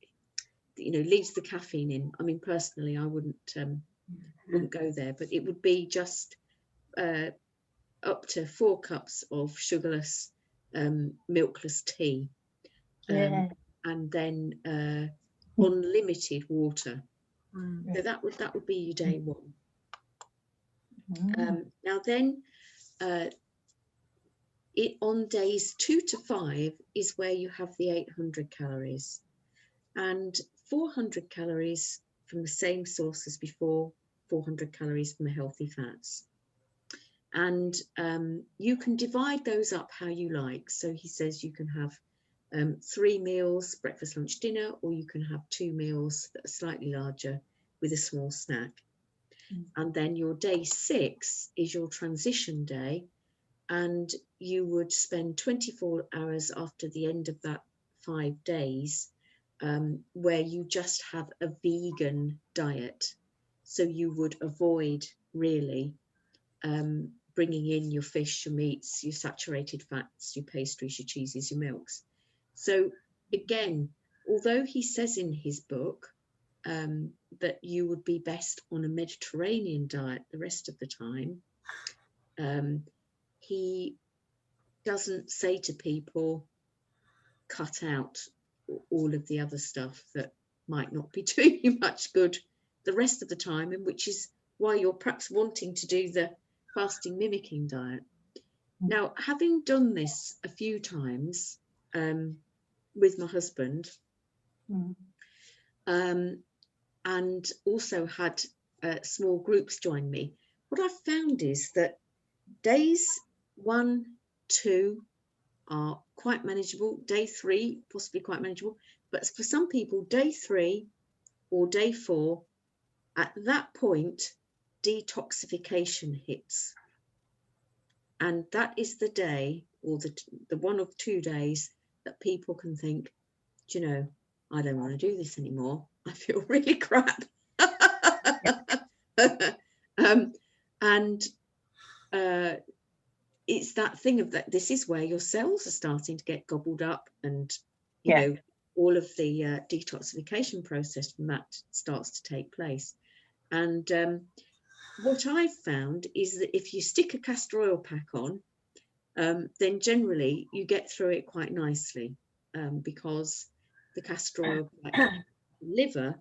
you know, leaves the caffeine in. I mean, personally, I wouldn't go there, but it would be just up to 4 cups of sugarless, milkless tea, and then unlimited water. So that would be your day one. Now then, on days 2 to 5 is where you have the 800 calories, and 400 calories from the same source as before, 400 calories from the healthy fats. And you can divide those up how you like. So he says you can have 3 meals, breakfast, lunch, dinner, or you can have 2 meals that are slightly larger with a small snack. And then your day 6 is your transition day, and you would spend 24 hours after the end of that 5 days where you just have a vegan diet. So you would avoid really bringing in your fish, your meats, your saturated fats, your pastries, your cheeses, your milks. So again, although he says in his book that you would be best on a Mediterranean diet the rest of the time, he doesn't say to people, cut out all of the other stuff that might not be doing you much good the rest of the time, and which is why you're perhaps wanting to do the fasting mimicking diet. Now, having done this a few times with my husband, and also had small groups join me, what I've found is that days 1, 2 are quite manageable, day 3 possibly quite manageable, but for some people day 3 or day 4, at that point detoxification hits. And that is the day, or the 1 or 2 days that people can think, do you know, I don't want to do this anymore. I feel really crap. It's that thing of that this is where your cells are starting to get gobbled up, and you know, all of the detoxification process from that starts to take place. And what I've found is that if you stick a castor oil pack on, then generally you get through it quite nicely, because the castor oil pack liver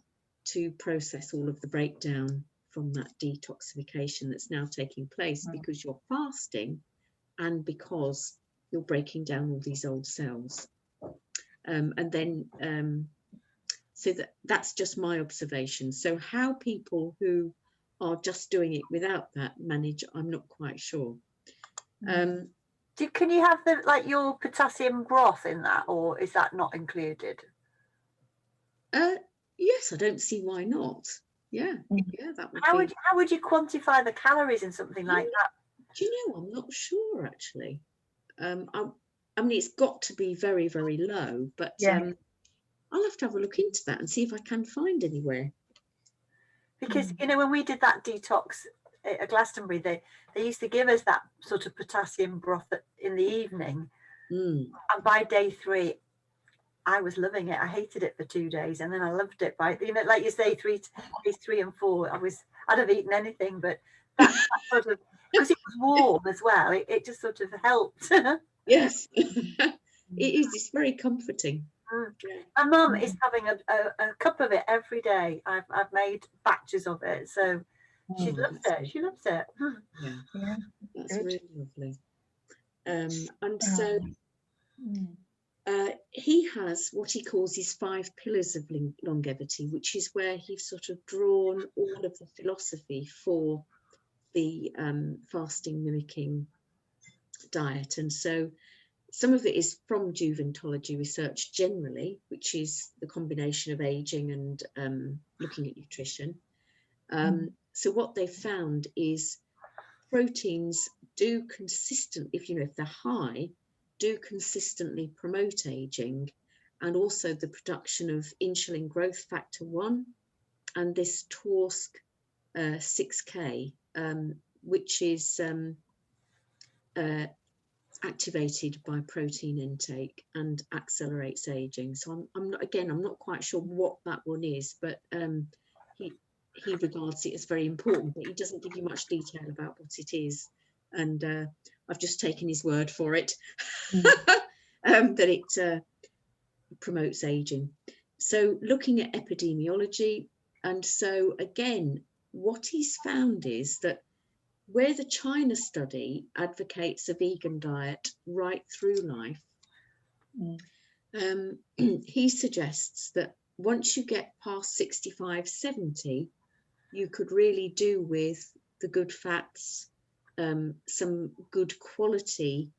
to process all of the breakdown from that detoxification that's now taking place, because you're fasting and because you're breaking down all these old cells. And then so that's just my observation. So how people who are just doing it without that manage, I'm not quite sure. Can you have your potassium broth in that, or is that not included? Yes, I don't see why not. Yeah, that would how would you quantify the calories in something like that? Do you know, I'm not sure actually. I mean, it's got to be very, very low, but I'll have to have a look into that and see if I can find anywhere. Because you know, when we did that detox at Glastonbury, they used to give us that sort of potassium broth in the evening, and by day 3 I was loving it. I hated it for 2 days, and then I loved it by, you know, like you say, days 3 and 4 I'd have eaten anything, but that sort of, because it was warm as well, it just sort of helped. Yes. It's very comforting. My mum is having a cup of it every day. I've made batches of it, so she loves it. She loves it. Yeah, that's good. Really lovely. And so he has what he calls his 5 pillars of longevity, which is where he's sort of drawn all of the philosophy for the fasting mimicking diet. And so some of it is from Juventology research generally, which is the combination of aging and looking at nutrition. So what they've found is proteins do consistently, if they're high, do consistently promote aging, and also the production of insulin growth factor 1 and this TORSC 6K, which is activated by protein intake and accelerates aging. So I'm not quite sure what that one is, but he regards it as very important, but he doesn't give you much detail about what it is. And I've just taken his word for it, that it promotes aging. So looking at epidemiology, and so again, what he's found is that where the China study advocates a vegan diet right through life, he suggests that once you get past 65, 70, you could really do with the good fats, some good quality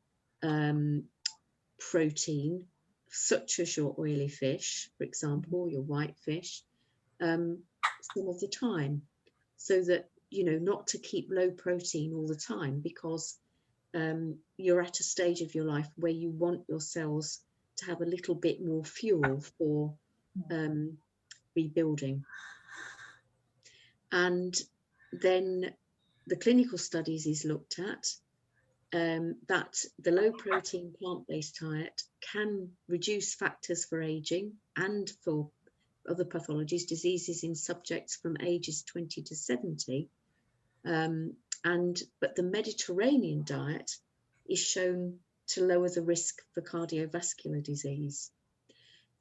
protein, such as your oily fish, for example, your white fish, some of the time, so that, you know, not to keep low protein all the time, because you're at a stage of your life where you want your cells to have a little bit more fuel for rebuilding. And then the clinical studies is looked at, that the low protein plant-based diet can reduce factors for aging and for other pathologies, diseases in subjects from ages 20 to 70. But the Mediterranean diet is shown to lower the risk for cardiovascular disease.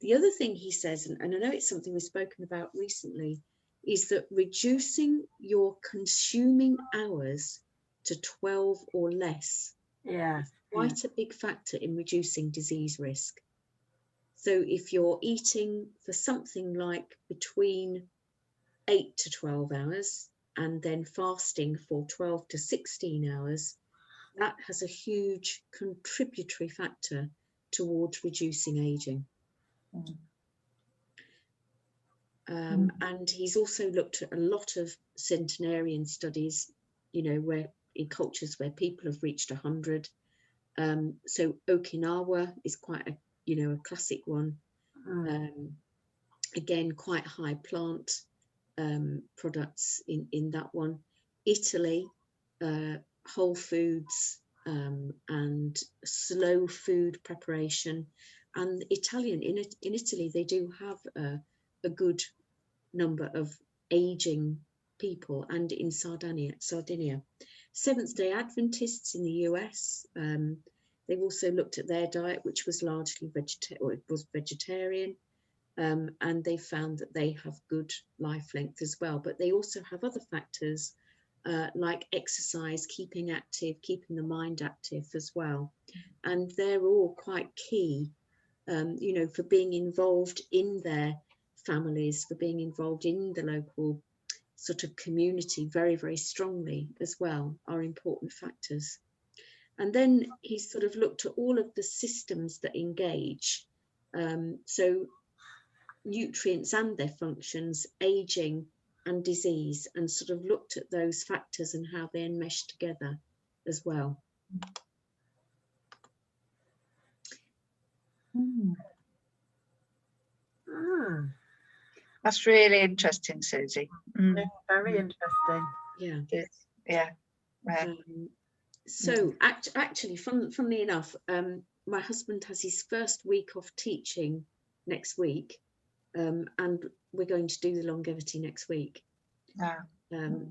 The other thing he says, and I know it's something we've spoken about recently, is that reducing your consuming hours to 12 or less is quite a big factor in reducing disease risk. So if you're eating for something like between 8 to 12 hours and then fasting for 12 to 16 hours, that has a huge contributory factor towards reducing aging. And he's also looked at a lot of centenarian studies, you know, where in cultures where people have reached 100. So Okinawa is quite a, you know, a classic one. Again, quite high plant products in that one. Italy, whole foods and slow food preparation. And Italian, in Italy, they do have a good number of aging people, and in Sardinia. Seventh-day Adventists in the US, they've also looked at their diet, which was largely vegetarian, and they found that they have good life length as well. But they also have other factors like exercise, keeping active, keeping the mind active as well. And they're all quite key, you know, for being involved in their families, for being involved in the local sort of community very, very strongly as well, are important factors. And then he sort of looked at all of the systems that engage, so nutrients and their functions, aging and disease, and sort of looked at those factors and how they enmesh together as well. That's really interesting, Susie. Yeah, very interesting. Yeah. Yeah. So actually, funnily enough, my husband has his first week off teaching next week, and we're going to do the longevity next week.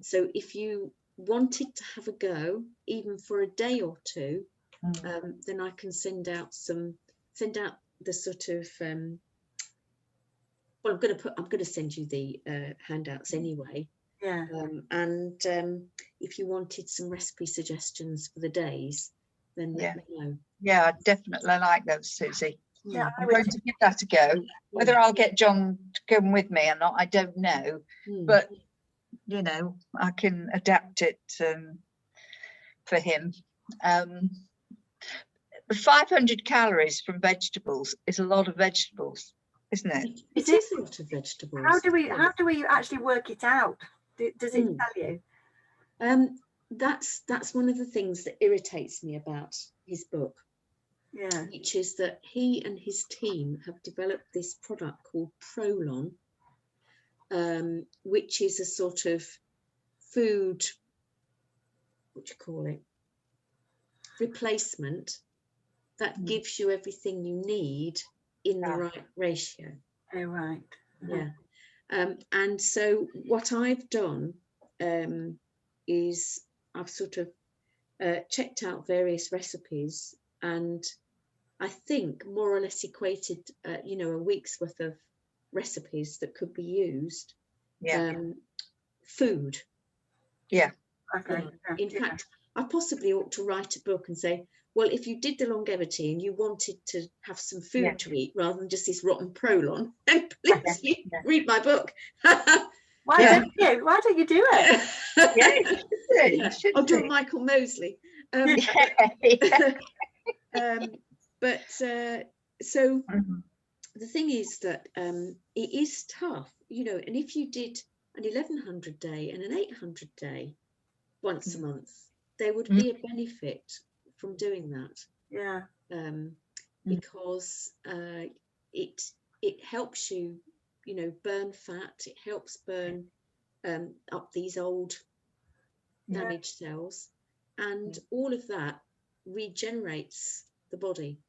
So if you wanted to have a go, even for a day or two, then I can send out the sort of well, I'm going to send you the handouts anyway. Yeah. And if you wanted some recipe suggestions for the days, then let me know. Yeah, I definitely like those, Susie. Yeah, I'm going to give that a go. Whether I'll get John to come with me or not, I don't know. But you know, I can adapt it for him. 500 calories from vegetables is a lot of vegetables, isn't it? It is a lot of vegetables. How do we actually work it out? Does it tell you? That's one of the things that irritates me about his book. Yeah. Which is that he and his team have developed this product called Prolon, which is a sort of food, what do you call it, replacement that gives you everything you need in the right ratio. Oh, right. Yeah. And so what I've done is I've sort of checked out various recipes, and I think more or less equated, you know, a week's worth of recipes that could be used. Food. Yeah. Okay. In fact, I possibly ought to write a book and say, well, if you did the longevity and you wanted to have some food to eat rather than just this rotten Prolon, then please read my book. Why don't you? Why don't you do it? You should I'll do it, Michael Mosley. But so the thing is that it is tough, you know, and if you did an 1100 day and an 800 day once a month, there would be a benefit from doing that. Yeah. Because it helps you, you know, burn fat. It helps burn up these old damaged cells, and all of that regenerates the body.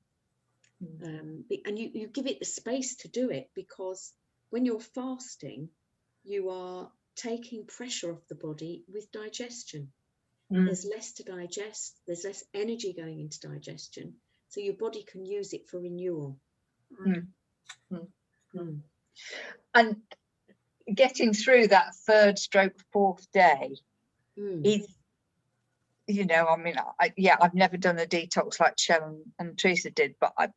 And you give it the space to do it, because when you're fasting, you are taking pressure off the body with digestion. There's less to digest, there's less energy going into digestion, so your body can use it for renewal. And getting through that 3rd stroke 4th day is, you know, I mean, I've never done a detox like Sharon and Teresa did, but I've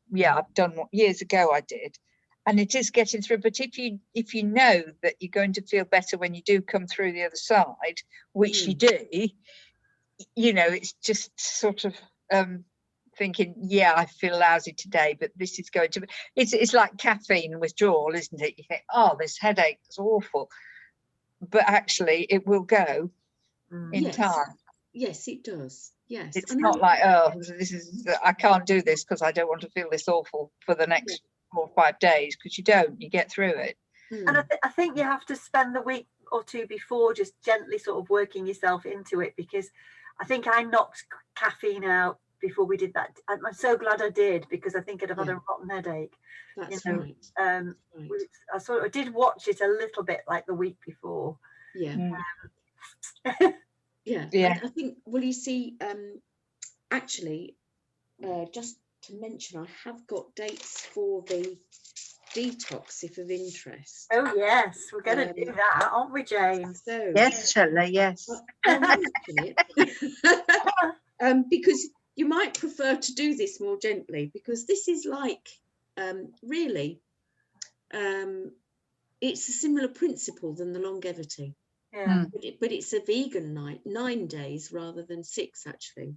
done what years ago I did, and it is getting through. But if you know that you're going to feel better when you do come through the other side, which you do, you know, it's just sort of thinking, yeah, I feel lousy today, but this is going to be, it's like caffeine withdrawal, isn't it? You think, oh, this headache is awful, but actually it will go in Yes. time. Yes, it does. Yes. It's not like, oh, this is, I can't do this because I don't want to feel this awful for the next 4 or 5 days, because you don't, you get through it. And I think you have to spend the week or two before just gently sort of working yourself into it, because I think I knocked caffeine out before we did that. I'm so glad I did, because I think I'd have had a rotten headache. That's you know, right. I sort of did watch it a little bit like the week before. Yeah. Yeah. I think, well, you see, actually, just to mention, I have got dates for the detox if of interest. Oh yes, we're going to do that, aren't we, Jane? So yes, Shelley, yes. I'll mention it because you might prefer to do this more gently, because this is like really it's a similar principle than the longevity. Yeah. But it's a vegan night, 9 days rather than 6 actually.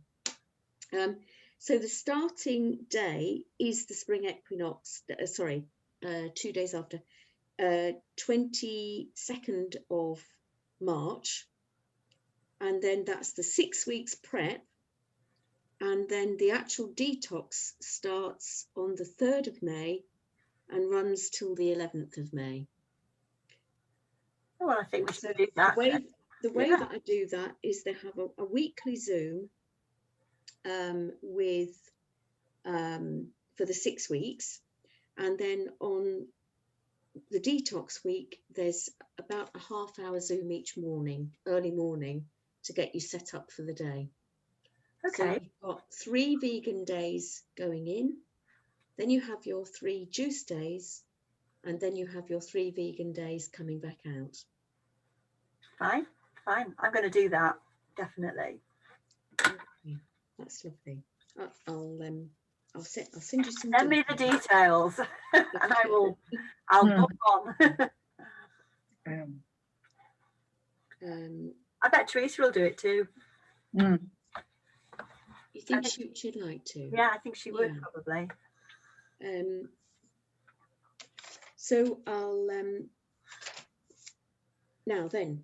So the starting day is the spring equinox, 2 days after, 22nd of March, and then that's the 6 weeks prep, and then the actual detox starts on the 3rd of May and runs till the 11th of May. Well, I think we should do that. The way that I do that is they have a weekly Zoom with for the 6 weeks, and then on the detox week there's about a half-hour Zoom each morning, early morning, to get you set up for the day. Okay. So you've got 3 vegan days going in, then you have your 3 juice days, and then you have your 3 vegan days coming back out. Fine. I'm going to do that, definitely. Okay, that's lovely. I'll send you some. Send me the details, and I'll book on. I bet Teresa will do it too. You think she'd like to? Yeah, I think she would probably. So I'll now then.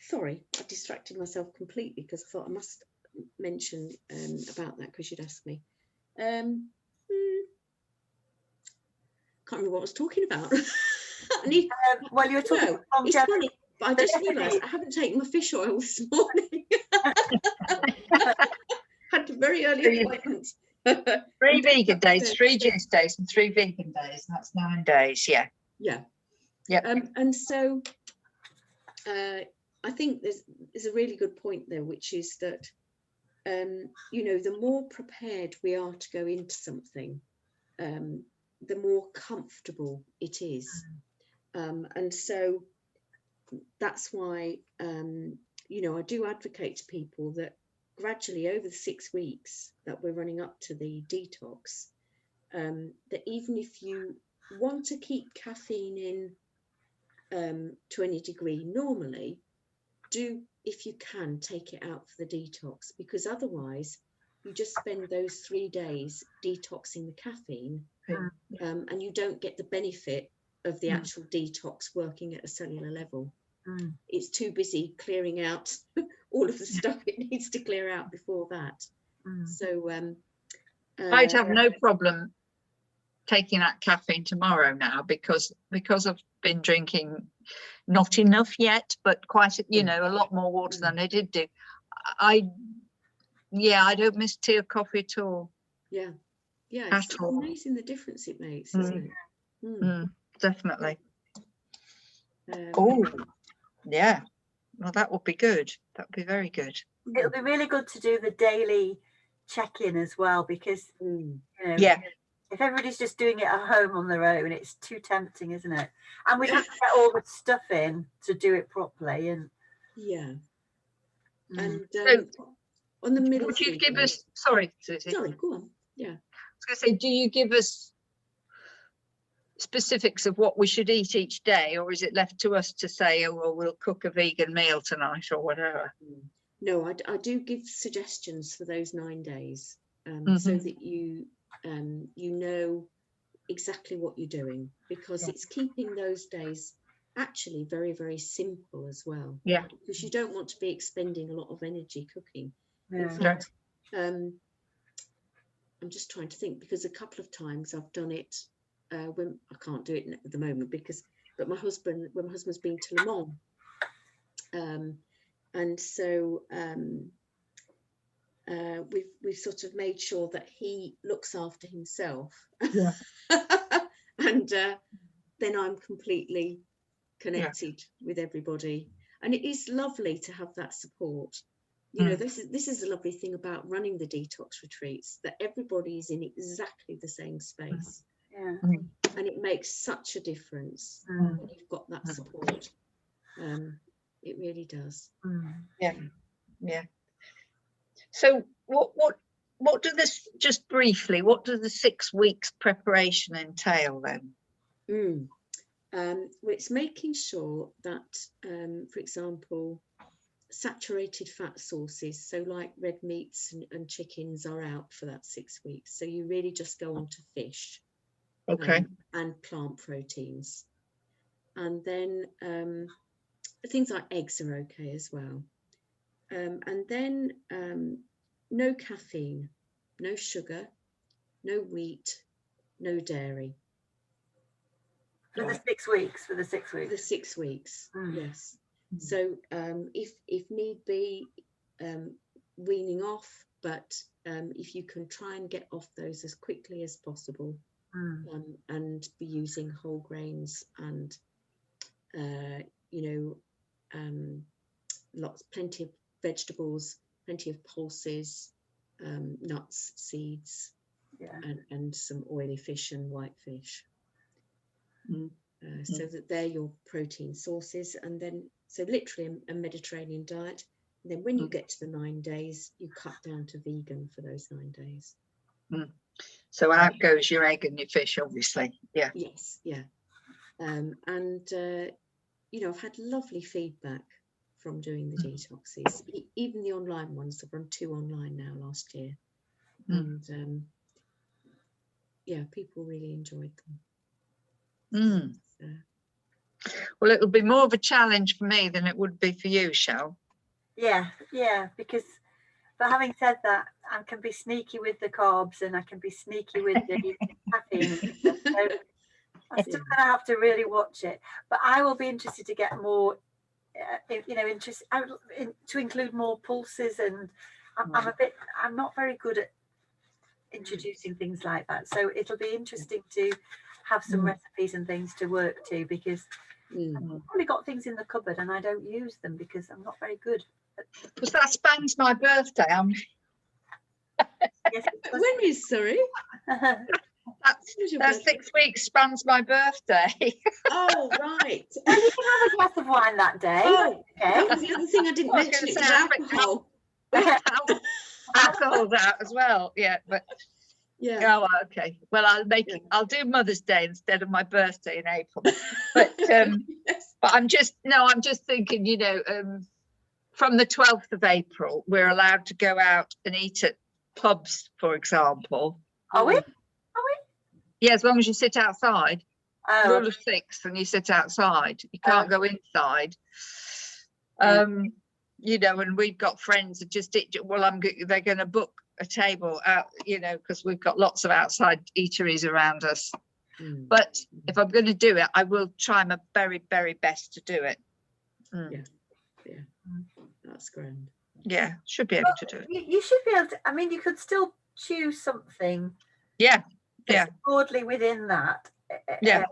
Sorry, I distracted myself completely because I thought I must mention about that because you'd asked me. Can't remember what I was talking about. Well, you were talking about it's funny, but I just realised I haven't taken my fish oil this morning. Had a very early appointment. 3 vegan days, 3 juice days, and 3 vegan days. That's 9 days. Yeah. And so I think there's a really good point there, which is that the more prepared we are to go into something, the more comfortable it is. And so that's why I do advocate to people that gradually over the 6 weeks that we're running up to the detox, that even if you want to keep caffeine in to any degree normally, do, if you can, take it out for the detox, because otherwise you just spend those 3 days detoxing the caffeine, and you don't get the benefit of the actual detox working at a cellular level. It's too busy clearing out all of the stuff it needs to clear out before that. So I'd have no problem taking that caffeine tomorrow now, because I've been drinking not enough yet, but quite a lot more water than I did do. I don't miss tea or coffee at all. It's amazing the difference it makes, isn't it? Definitely. Well, that would be good. That would be very good. It'll be really good to do the daily check-in as well, because if everybody's just doing it at home on their own, it's too tempting, isn't it? And we'd have to get all the stuff in to do it properly. And so on the middle, would you give us? Sorry, Susie. Sorry, go on. Yeah, I was going to say, do you give us specifics of what we should eat each day, or is it left to us to say, oh well, we'll cook a vegan meal tonight or whatever? No, I do give suggestions for those 9 days, so that you know exactly what you're doing, because it's keeping those days actually very, very simple as well. Yeah. Because you don't want to be expending a lot of energy cooking. Yeah. In fact, I'm just trying to think, because a couple of times I've done it when I can't do it at the moment but when my husband's been to Le Mans, and so we've sort of made sure that he looks after himself. Yeah. And then I'm completely connected with everybody, and it is lovely to have that support. You know, this is the lovely thing about running the detox retreats, that everybody is in exactly the same space. Yeah. And it makes such a difference when you've got that support. It really does. Yeah. So what do this, just briefly, what does the 6 weeks preparation entail then? Well, it's making sure that, for example, saturated fat sources, so like red meats and chickens, are out for that 6 weeks. So you really just go on to fish, and plant proteins, and then things like eggs are okay as well. And then no caffeine, no sugar, no wheat, no dairy. For the 6 weeks. For the 6 weeks. The 6 weeks, yes. So if need be, weaning off, but if you can try and get off those as quickly as possible, and be using whole grains and plenty of vegetables, plenty of pulses, nuts, seeds, and some oily fish and white fish. So that they're your protein sources, and then so literally a Mediterranean diet. And then when you get to the 9 days, you cut down to vegan for those 9 days. So out goes your egg and your fish, obviously. Yeah. Yes, yeah. And I've had lovely feedback from doing the detoxes, even the online ones. I've run 2 online now last year, and people really enjoyed them. Well, it'll be more of a challenge for me than it would be for you, Shell. Yeah, because, but having said that, I can be sneaky with the carbs and I can be sneaky with the caffeine. So I'm still going to have to really watch it. But I will be interested to get more, to include more pulses, and I'm not very good at introducing things like that. So it'll be interesting to have some recipes and things to work to, because I've probably got things in the cupboard and I don't use them because I'm not very good. Because that spans my birthday. Yes, when is, sorry? That 6 weeks spans my birthday. Oh, right. Well, you can have a glass of wine that day. Oh, okay. That was the other thing I didn't mention. It was alcohol. Alcohol's out as well. Yeah, but oh, okay. Well, I'll do Mother's Day instead of my birthday in April. But but I'm just thinking, from the 12th of April, we're allowed to go out and eat at pubs, for example. Are we? Yeah, as long as you sit outside. Oh, Rule of 6, and you sit outside. You can't go inside. And we've got friends that just they're going to book a table out, because we've got lots of outside eateries around us. But if I'm going to do it, I will try my very, very best to do it. Yeah, that's grand. Yeah, should be able to do it. You should be able to. I mean, you could still choose something. Yeah. Broadly within that. Yeah.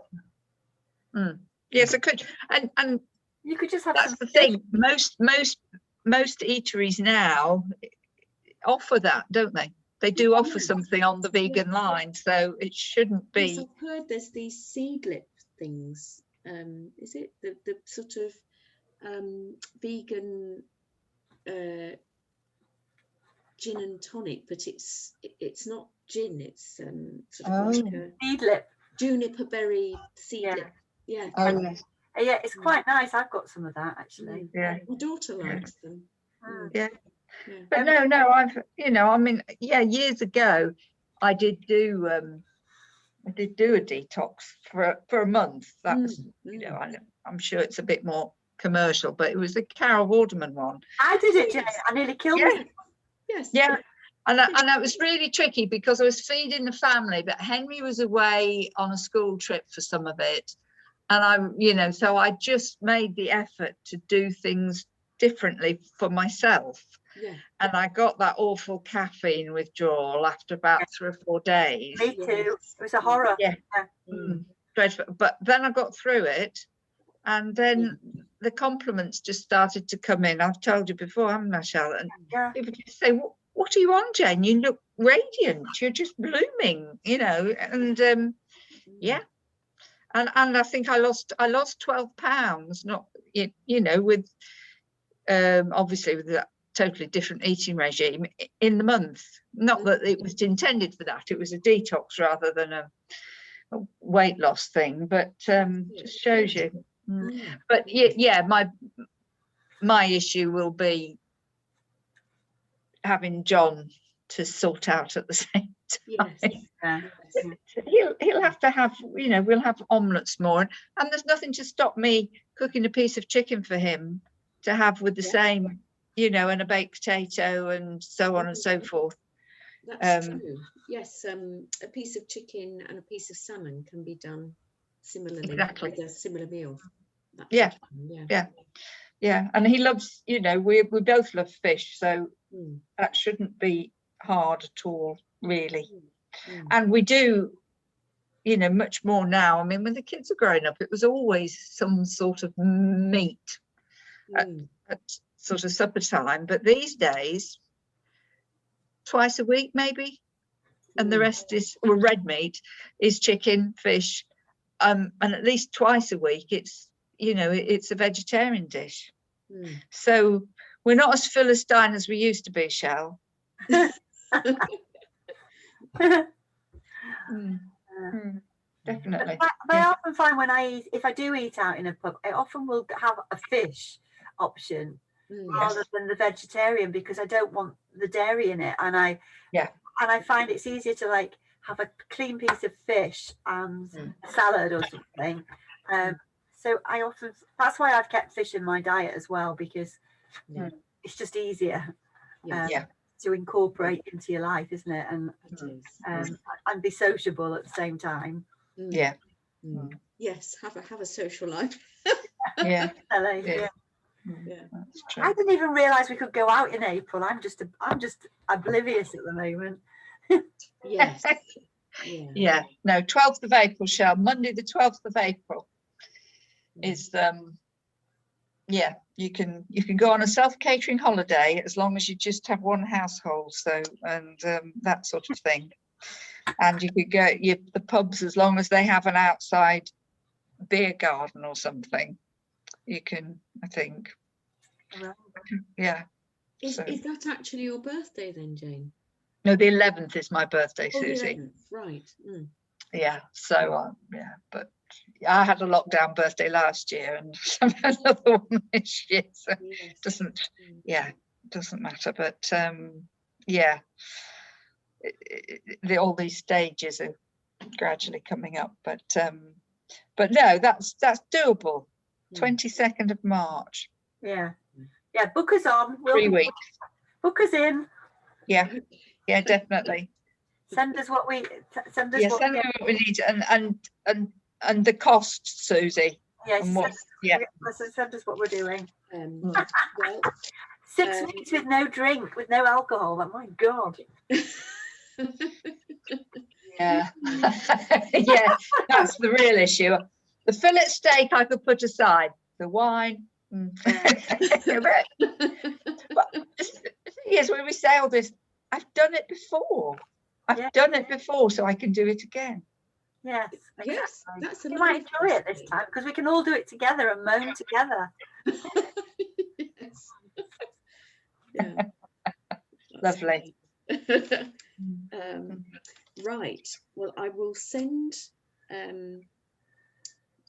Yes, I could, and you could just have. That's the thing. Most eateries now offer that, don't they? They do offer something on the vegan line, so it shouldn't be. Yes, I've heard there's these seed lip things. Is it the sort of vegan gin and tonic, but it's not gin, it's sort of like a seed lip, juniper berry seed lip. Yeah. Yeah, it's quite nice. I've got some of that actually. Yeah, my daughter likes them. Yeah. Yeah. But no, I've, I mean, yeah, years ago, I did do a detox for a month. That was, I'm sure it's a bit more commercial, but it was the Carol Vorderman one. I did it, Jane. I nearly killed myself. Yes. Yeah. And it was really tricky because I was feeding the family, but Henry was away on a school trip for some of it. And so I just made the effort to do things differently for myself. Yeah. And I got that awful caffeine withdrawal after about 3 or 4 days. Me too. It was a horror. Yeah. Dreadful. But then I got through it. And then the compliments just started to come in. I've told you before, haven't I, Charlotte? And people just say, what are you on, Jane? You look radiant. You're just blooming, and yeah. And I think I lost 12 pounds, not, with obviously with that totally different eating regime in the month. Not that it was intended for that. It was a detox rather than a weight loss thing, but just shows you. But yeah, my issue will be having John to sort out at the same time. He'll have to have, we'll have omelettes more, and there's nothing to stop me cooking a piece of chicken for him to have with the same, and a baked potato and so on and so forth. That's true. Yes, a piece of chicken and a piece of salmon can be done similarly with a similar meal. Yeah. And he loves, we both love fish, so that shouldn't be hard at all, really. And we do, much more now. I mean, when the kids are growing up, it was always some sort of meat at sort of supper time, but these days, twice a week maybe, and the rest is, red meat is chicken, fish, and at least twice a week it's, it's a vegetarian dish. So we're not as Philistine as we used to be, Shell. Definitely. But I often find if I do eat out in a pub, I often will have a fish option rather than the vegetarian, because I don't want the dairy in it, and I find it's easier to like have a clean piece of fish and a salad or something. So that's why I've kept fish in my diet as well, because it's just easier to incorporate into your life, isn't it? And be sociable at the same time. Yes, have a social life. Yeah. That's true. I didn't even realise we could go out in April. I'm just oblivious at the moment. Yes. Yeah. No, 12th of April, Shell. Monday the 12th of April is you can go on a self-catering holiday as long as you just have one household, so and that sort of thing. And you could go the pubs as long as they have an outside beer garden or something. You can, I think. Yeah. Is that actually your birthday then, Jane? No, the 11th is my birthday, Susie. 11th, right. Yeah. So but I had a lockdown birthday last year, and another one this year. So it doesn't matter. But all these stages are gradually coming up. But no, that's doable. 22nd of March. Yeah. Book us on. 3 weeks. Book us in. Yeah, definitely. Send us what we send me what we need, and the cost, Susie. Yes. Send us what we're doing. 6 weeks with no drink, with no alcohol. Oh my God. Yeah. Yeah, that's the real issue. The fillet steak I could put aside. The wine. But the thing is, when we say all this, I've done it before. Done it before, so I can do it again. Yes. Yes, that's you might enjoy it this time, because we can all do it together and moan together. Yes. Yeah. Lovely. Right. Well, I will send the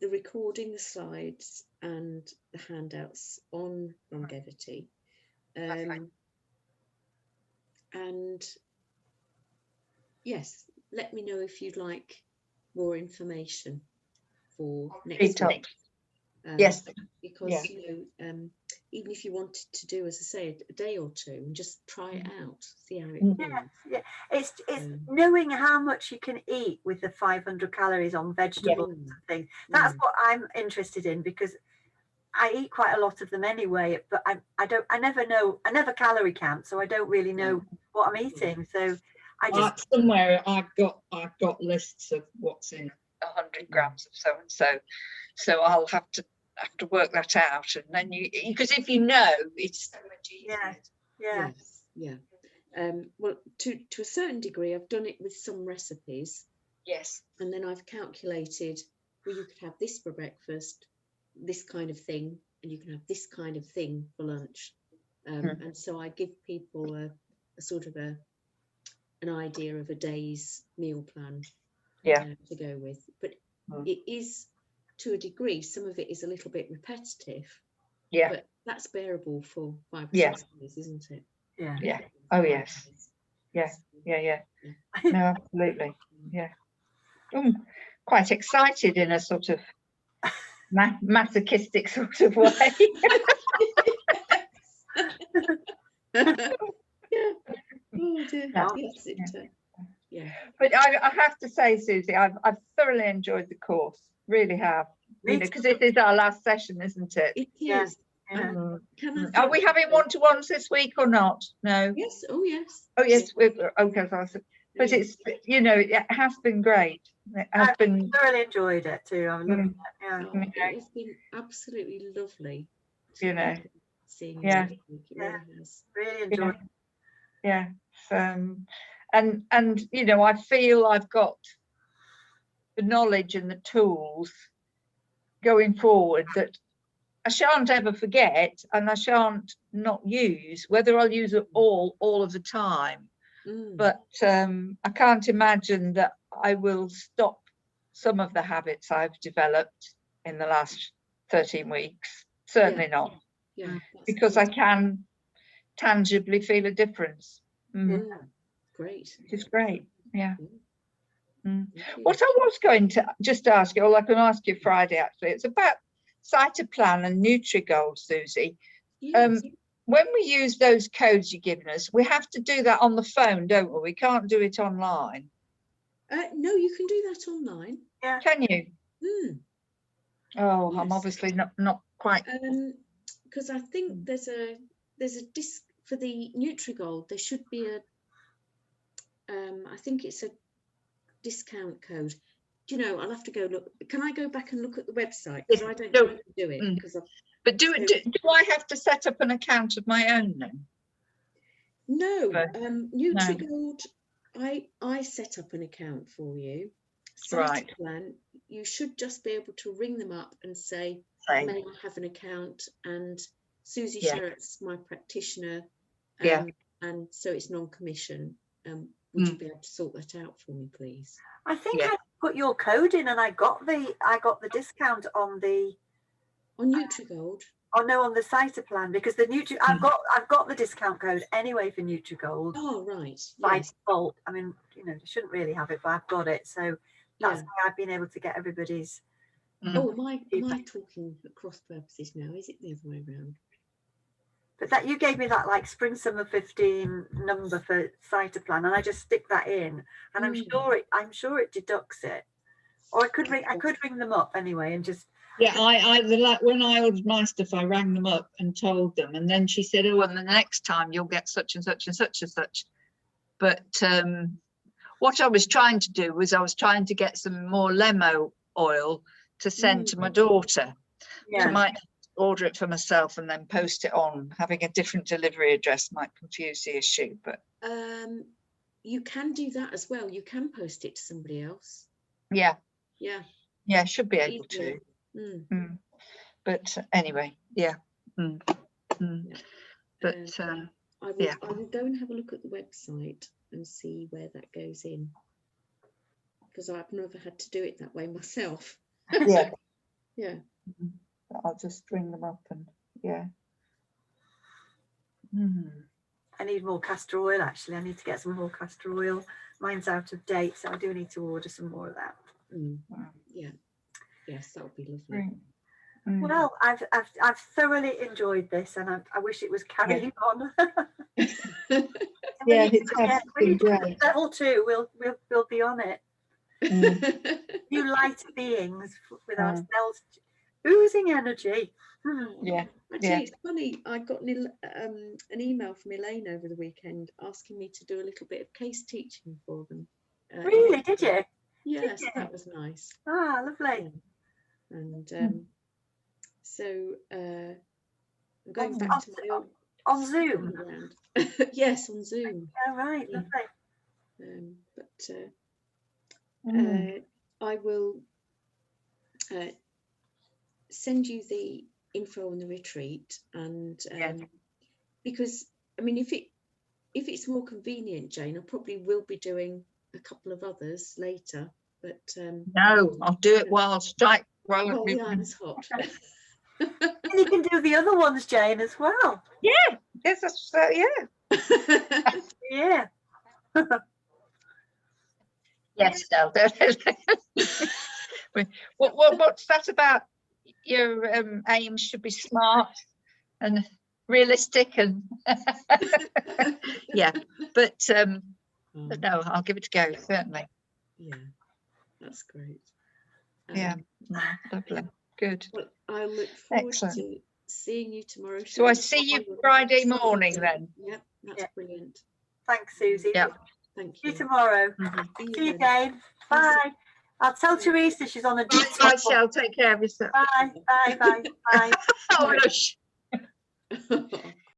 recording, the slides, and the handouts on longevity. Lovely. And yes, let me know if you'd like more information for next week. Yes, because yeah. you know, even if you wanted to do, as I say, a day or two and just try it out, see how it goes. Yeah, it's knowing how much you can eat with the 500 calories on vegetables and things. That's what I'm interested in, because I eat quite a lot of them anyway, but I never calorie count, so I don't really know what I'm eating. So I just somewhere I've got lists of what's in 100 grams of so and so I'll have to work that out, and then because if you know, it's so much easier. Well, to a certain degree, I've done it with some recipes. Yes. And then I've calculated, well, you could have this for breakfast, this kind of thing, and you can have this kind of thing for lunch. And so I give people a sort of an idea of a day's meal plan to go with. But it is, to a degree, some of it is a little bit repetitive. Yeah. But that's bearable for 5 or 6 days, isn't it? Yeah. Yeah. Oh yes. Yeah. No, absolutely. Yeah. I'm quite excited in a sort of masochistic sort of way. Oh dear. No. Yes, But I have to say, Susie, I've thoroughly enjoyed the course. Really have. You know, because it is our last session, isn't it? It is. Yeah. Are we having one-to-ones this week or not? No. Yes. Oh yes. Oh yes. Okay. But it's, you know, it has been great. It has been. Thoroughly enjoyed it too. I'm loving it. It has been absolutely lovely. You know. Seeing it really has. Really enjoyed it. Yeah. And you know, I feel I've got the knowledge and the tools going forward that I shan't ever forget, and I shan't not use, whether I'll use it all of the time. But I can't imagine that I will stop some of the habits I've developed in the last 13 weeks. Certainly not. Yeah. Because I can tangibly feel a difference. Great. Which is great. Yeah. What I was going to just ask you, or I can ask you Friday actually, it's about Cytoplan and Nutrigold, Susie. Yes. When we use those codes you've given us, we have to do that on the phone, don't we? We can't do it online. No, you can do that online. Yeah. Can you? Oh, yes. I'm obviously not quite. Because I think there's a disc for the Nutrigold. There should be a. I think it's a discount code. Do you know? I'll have to go look. Can I go back and look at the website? Because I don't know how to do it. But do I have to set up an account of my own then? No, Nutrigold. I set up an account for you. Cytoplan, you should just be able to ring them up and say, may I have an account? And Susie Sherritt's my practitioner. And so it's non-commission. Would you be able to sort that out for me, please? I think I put your code in and I got the discount on Nutrigold. Oh no, on the Cytoplan, because the I've got the discount code anyway for Nutrigold. Oh right. By default. I mean, you know, you shouldn't really have it, but I've got it. So that's why I've been able to get everybody's. Oh, am I talking at cross purposes now? Is it the other way around? But that you gave me that like spring summer 15 number for Cytoplan, and I just stick that in, and I'm sure it deducts it. Or I could ring them up anyway and just. Yeah, when I ordered my stuff, I rang them up and told them, and then she said, "Oh, and the next time you'll get such and such and such and such." But what I was trying to do was I was trying to get some more Lemo oil to send to my daughter. Yeah. So I might order it for myself and then post it on. Having a different delivery address might confuse the issue, but you can do that as well. You can post it to somebody else. Yeah. Yeah. Yeah, should be able to. But anyway, yeah. But I will go and have a look at the website and see where that goes in, because I've never had to do it that way myself. Yeah. Yeah. I'll just ring them up and I need more castor oil, actually. I need to get some more castor oil. Mine's out of date, so I do need to order some more of that. Yeah. Yes, that would be lovely. Well, I've thoroughly enjoyed this, and I wish it was carrying on. Yeah, it's been great. Level 2, we'll be on it. New light beings with our cells oozing energy. Yeah. Actually, it's funny. I got an email from Elaine over the weekend asking me to do a little bit of case teaching for them. Really? Did you? Yes, that was nice. Ah, lovely. Yeah. And so I'm going back to my old on Zoom. Yes, on Zoom. Oh, right, lovely. I will send you the info on the retreat, and because I mean, if it's more convenient, Jane, I probably will be doing a couple of others later. But no, I'll do it while the iron's hot. And you can do the other ones, Jane, as well. Yeah, yes, that's yeah. Yes, no. What's that about? Your aims should be smart and realistic, and yeah, but no, I'll give it a go, certainly. Yeah, that's great. Lovely, good. Well, I look forward to seeing you tomorrow. So I see you Friday morning then. Yep, that's brilliant. Thanks, Susie. Yeah. Thank See you. you tomorrow. See you, Dave. Bye. I'll tell Teresa she's on a duty. I shall. Take care of yourself. Bye. Bye. Bye. Bye. Oh, gosh.